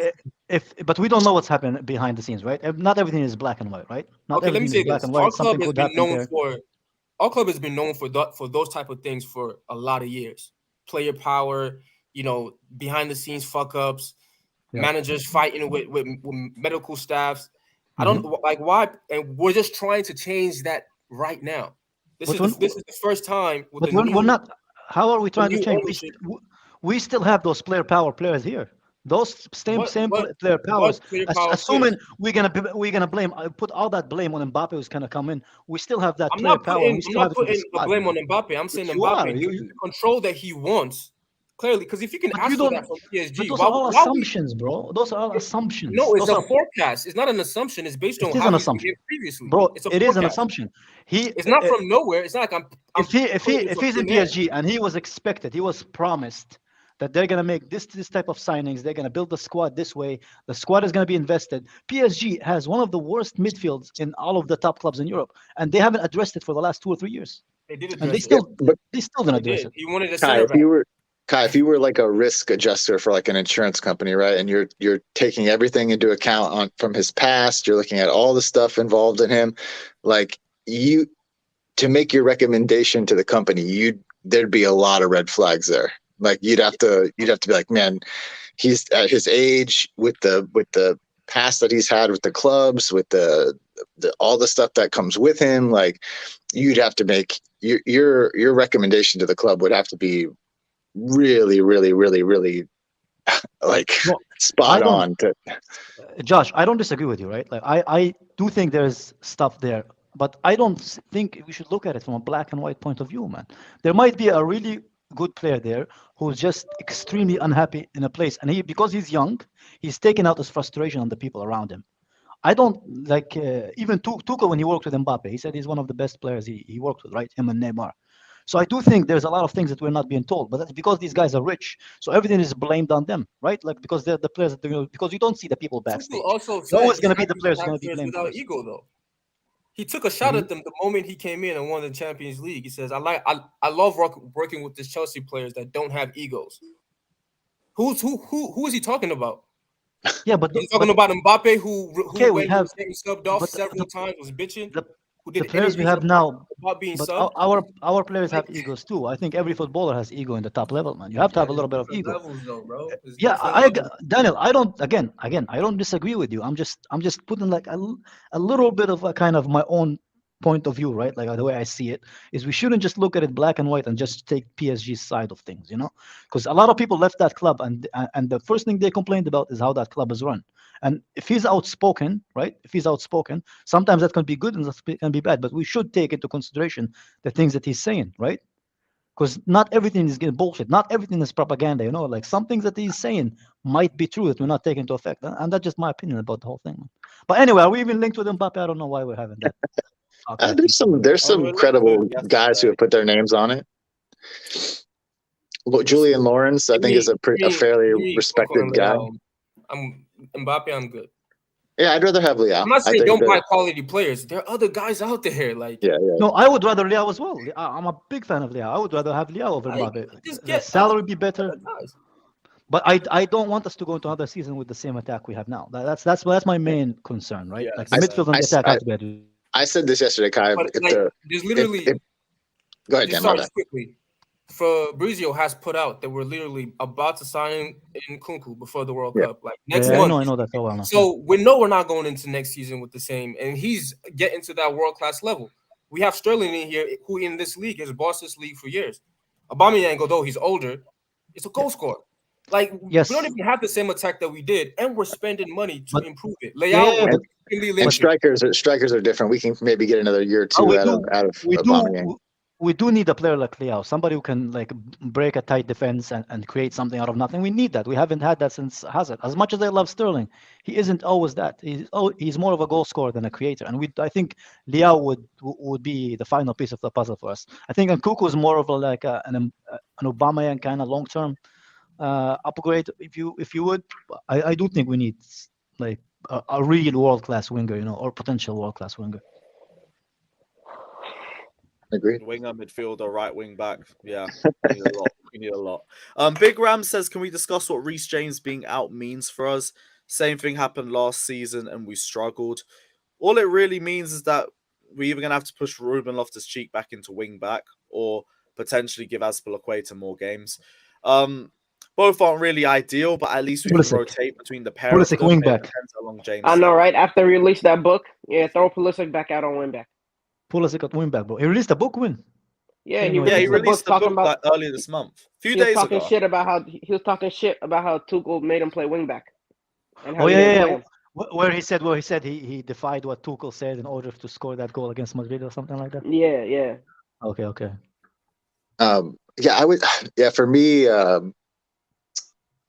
But we don't know what's happening behind the scenes, right? Not everything is black and white, right? Not Okay, let me everything say is black this: and our white. club Something has could been happen known there. for those type of things for a lot of years. Player power, behind the scenes fuck ups, managers fighting with medical staffs. I don't like why, and we're just trying to change that right now. This is the first time. But we're not. How are we trying to change? We still have those player power players here. Those same player powers. Assuming we're gonna blame, put all that blame on Mbappe who's gonna come in. We still have that player power. I'm not putting the blame on Mbappe. I'm saying Mbappe you the control that he wants. Clearly, because if you can ask for that from PSG, but those are all assumptions, bro. Those are all assumptions. No, it's those a forecast. It's not an assumption. It's based on how he's behaved previously. Bro, it's a it is an forecast. assumption. It's not from nowhere. It's not like if he's in PSG and he was expected, he was promised that they're gonna make this type of signings. They're gonna build the squad this way. The squad is gonna be invested. PSG has one of the worst midfields in all of the top clubs in Europe, and they haven't addressed it for the last 2 or 3 years. They did address and they still didn't address it. He wanted a center back. Kai, if you were like a risk adjuster for like an insurance company, right, and you're taking everything into account from his past, you're looking at all the stuff involved in him, like to make your recommendation to the company, there'd be a lot of red flags there. Like you'd have to be like, man, he's at his age with the past that he's had with the clubs, with the all the stuff that comes with him. Like you'd have to make your recommendation to the club would have to be really, really, really, really like spot on. Josh, I don't disagree with you, right? Like I do think there's stuff there, but I don't think we should look at it from a black and white point of view, man. There might be a really good player there who's just extremely unhappy in a place, and because he's young, he's taking out his frustration on the people around him. I don't like even Tuchel when he worked with Mbappe. He said he's one of the best players he worked with, right? Him and Neymar. So I do think there's a lot of things that we're not being told, but that's because these guys are rich. So everything is blamed on them, right? Like because they're the players that because you don't see the people backstage. Tuchel also It's said always he's going to be happy the to players have going to be players blamed without first. ego, though. He took a shot at them the moment he came in and won the Champions League. He says, I love working with these Chelsea players that don't have egos." Who is he talking about? Yeah, but he's talking about Mbappe, who okay, when we have he was getting subbed off several times, was bitching. Who the did players we interviews have now, about being but subbed. our players have egos too. I think every footballer has ego in the top level, man. You have to have a little bit of ego. Levels, though, bro. Yeah, Daniel, I don't again, I don't disagree with you. I'm just putting like a little bit of a kind of my own point of view, right? Like the way I see it is we shouldn't just look at it black and white and just take PSG's side of things, you know? Because a lot of people left that club and the first thing they complained about is how that club is run. And if he's outspoken, right? If he's outspoken, sometimes that can be good and that can be bad, but we should take into consideration the things that he's saying, right? Because not everything is getting bullshit. Not everything is propaganda, you know? Like some things that he's saying might be true that we're not taking into effect. And that's just my opinion about the whole thing. But anyway, are we even linked with Mbappe? I don't know why we're having that. There's some credible guys who have put their names on it. Julian Lawrence, I think, is a fairly respected guy. I'm Mbappe. I'm good. Yeah, I'd rather have Leao. I'm not saying don't buy quality players. There are other guys out there. Like No, I would rather Leao as well. I'm a big fan of Leao. I would rather have Leao over Mbappe. The salary be better. But I don't want us to go into another season with the same attack we have now. That's my main concern, right? Yes. Like the midfield and the attack have to be better. I said this yesterday, Kai. There's literally. Go ahead, Dan. Sorry, quickly. Fabrizio has put out that we're literally about to sign in Kunku before the World Cup, like next month. I know that so well now. So we know we're not going into next season with the same, and he's getting to that world-class level. We have Sterling in here, who in this league has bossed this league for years. Aubameyang, although he's older, is a goal scorer. Like we don't even have the same attack that we did, and we're spending money to improve it. And strikers are different. We can maybe get another year or two out of Aubameyang. We do need a player like Leao, somebody who can like break a tight defense and create something out of nothing. We need that. We haven't had that since Hazard. As much as I love Sterling, he isn't always that. He's more of a goal scorer than a creator. And I think Leao would be the final piece of the puzzle for us. I think Nkunku is more of an Aubameyang kind of long-term upgrade. If you would, I do think we need like a real world-class winger, you know, or potential world-class winger. Agreed. Winger, midfielder, right wing back. Yeah, we need a lot. Big Ram says, can we discuss what Reece James being out means for us? Same thing happened last season and we struggled. All it really means is that we're either going to have to push Ruben Loftus-Cheek back into wing back or potentially give Azpilicueta more games. Both aren't really ideal, but at least we can rotate between the pair of them. Wing back. I know, right? After we release that book, throw Pulisic back out on wing back. Pulisic at wing back, bro. He released a book win. Yeah, he released the book like earlier this month. A few days ago. He was talking shit about how Tuchel made him play wing back. Where he said he defied what Tuchel said in order to score that goal against Madrid or something like that. Yeah. Okay. I would. Yeah, for me,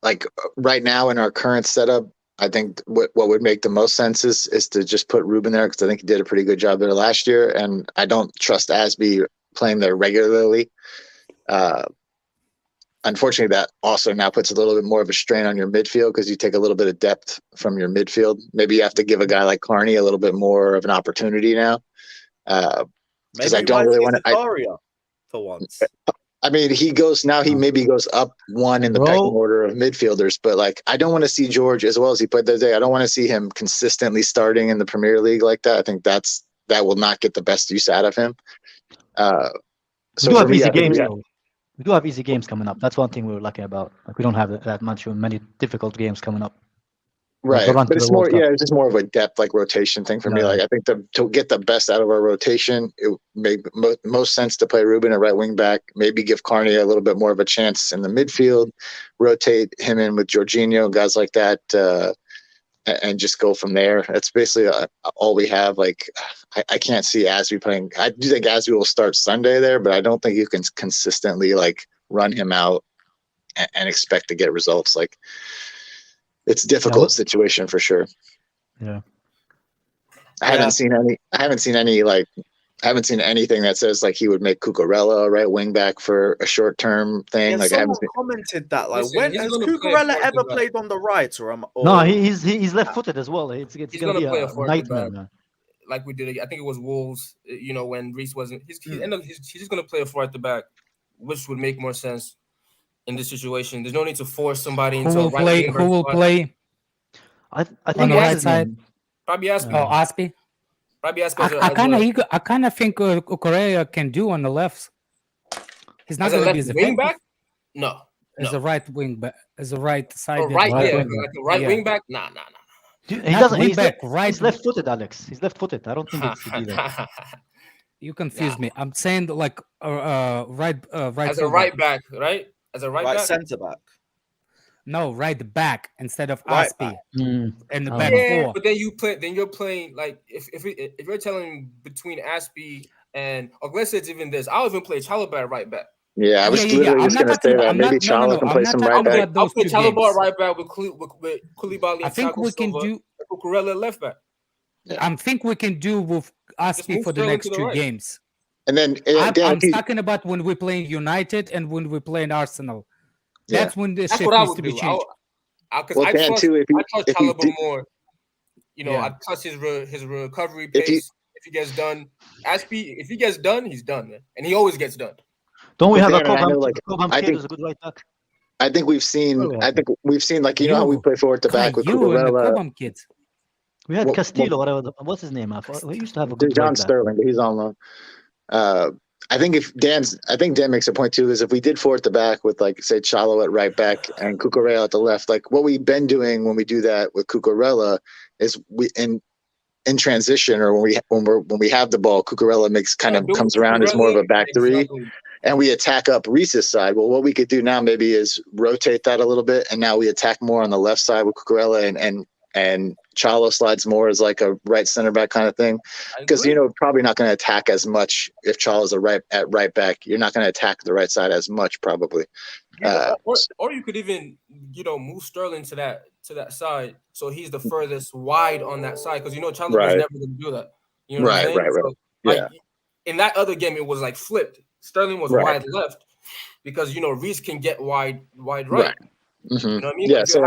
like right now in our current setup, I think what would make the most sense is to just put Ruben there because I think he did a pretty good job there last year, and I don't trust Asby playing there regularly. Unfortunately, that also now puts a little bit more of a strain on your midfield because you take a little bit of depth from your midfield. Maybe you have to give a guy like Carney a little bit more of an opportunity now. Because I don't really want to. For once. I mean, he maybe goes up one in the pecking order of midfielders, but like I don't want to see George as well as he played that day. I don't want to see him consistently starting in the Premier League like that. I think that will not get the best use out of him. We do have easy games. We do have easy games coming up. That's one thing we're lucky about. Like we don't have that many difficult games coming up. Right, but it's more, it's just more of a depth like rotation thing for me. Like I think to get the best out of our rotation, it made most sense to play Ruben at right wing back. Maybe give Carney a little bit more of a chance in the midfield, rotate him in with Jorginho, guys like that, and just go from there. That's basically all we have. Like I can't see Asby playing. I do think Asby will start Sunday there, but I don't think you can consistently like run him out and expect to get results. Like. It's a difficult situation for sure. Yeah. I haven't seen any like. I haven't seen anything that says like he would make Cucurella a right wing back for a short term thing. Yeah, like I haven't someone commented that. Like, Listen, when he's has gonna play Cucurella forward ever back. played on the right? Or No, he's left-footed as well. It's He's gonna be play a forward nightmare, back. man. Like we did, I think it was Wolves. You know, when Reece wasn't, he's just gonna play a 4 at the back, which would make more sense in this situation. There's no need to force somebody Who into a will right play? wing Who will spot. play I on think the what's right his side? name? Probably Aspi. Oh, Aspi. Probably Aspi I kind of think Correa can do on the left. He's not as a going to left be as wing effective back. No, as a right wing back, as a right side. or right, Right yeah, wing like a right Yeah. wing back. Nah. He Not doesn't. wing He's back, right. He's left-footed, Alex. He's left-footed. I don't think it's to be that. You confuse me. I'm saying like right As a full right back. back, right? As a right right back. centre back. No, right back instead of Right Aspi back. in the I back don't know. Yeah, four. but then you're playing like if you're telling between Aspi and let's say it's even this, I'll even play Chalobah at right back. Yeah, I was Yeah. literally I'm just not gonna talking say about. that. I'm Maybe not. No. Chala can I'm play not some talking right back. about I'll those play 2 Chalobah games. right back with Koulibaly I and think Thiago we can Silva do. and Cucurella left back. I think we can do with Just Aspi move for the Sterling next to the 2 right. games. And then I'm talking about when we're playing United and when we're playing Arsenal. That's when the That's shift what I needs would to be do. changed. Because Well, I Dan, trust too, if you Chalobah do- more. You know, Yeah. I trust his recovery If you- pace. If he gets done, Aspi, if he gets done, he's done, man. And he always gets done. Don't we But have a Dan, and I know, Cobham? like, Cobham I kid think- is a good right back. I think we've seen. What do we I have? think we've seen like how we play forward to back with You and the Cucurella. Cobham kids. We had Well, Castillo, whatever. What's his name? We used to have a There's good John right back. Sterling, but he's on loan. I think Dan makes a point too. Is if we did forward the back with like say Chalo at right back and Cucurella at the left, like what we've been doing when we do that with Cucurella is we in transition or when we have the ball, Cucurella comes around as more of a back three, and we attack up Reece's side. Well, what we could do now maybe is rotate that a little bit, and now we attack more on the left side with Cucurella and Chalo slides more as like a right center back kind of thing, because probably not going to attack as much if Chalo's at right back. You're not going to attack the right side as much probably. Or you could even move Sterling to that side, so he's the furthest wide on that side, because Chalobah was never going to do that. You know what I'm saying? Right. So, like, in that other game, it was like flipped. Sterling was wide left because Reece can get wide right. Mm-hmm. You know what I mean? Yeah. So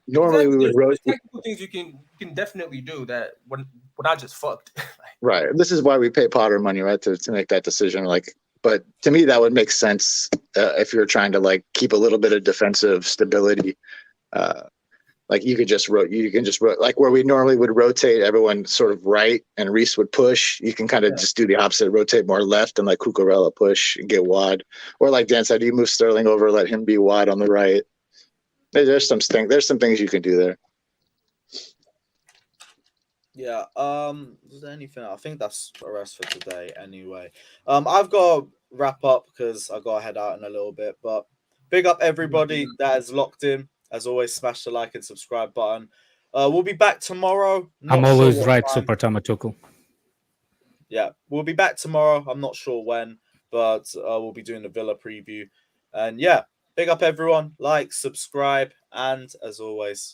normally we would rotate. There's technical things you can definitely do that we're not just fucked. Right. This is why we pay Potter money, right, to make that decision. Like, but to me, that would make sense if you're trying to like keep a little bit of defensive stability. Like you can just like where we normally would rotate everyone sort of right and Reece would push. You can kind of just do the opposite, rotate more left and like Cucurella push and get wide. Or like Dan said, you move Sterling over, let him be wide on the right. There's some things you can do there. Yeah. Is there anything? I think that's the rest for today. Anyway, I've got to wrap up because I got to head out in a little bit. But big up everybody that is locked in. As always, smash the like and subscribe button. We'll be back tomorrow. I'm always right, Super Tamatuku. Yeah, we'll be back tomorrow. I'm not sure when, but we'll be doing the Villa preview. And yeah, big up everyone. Like, subscribe, and as always,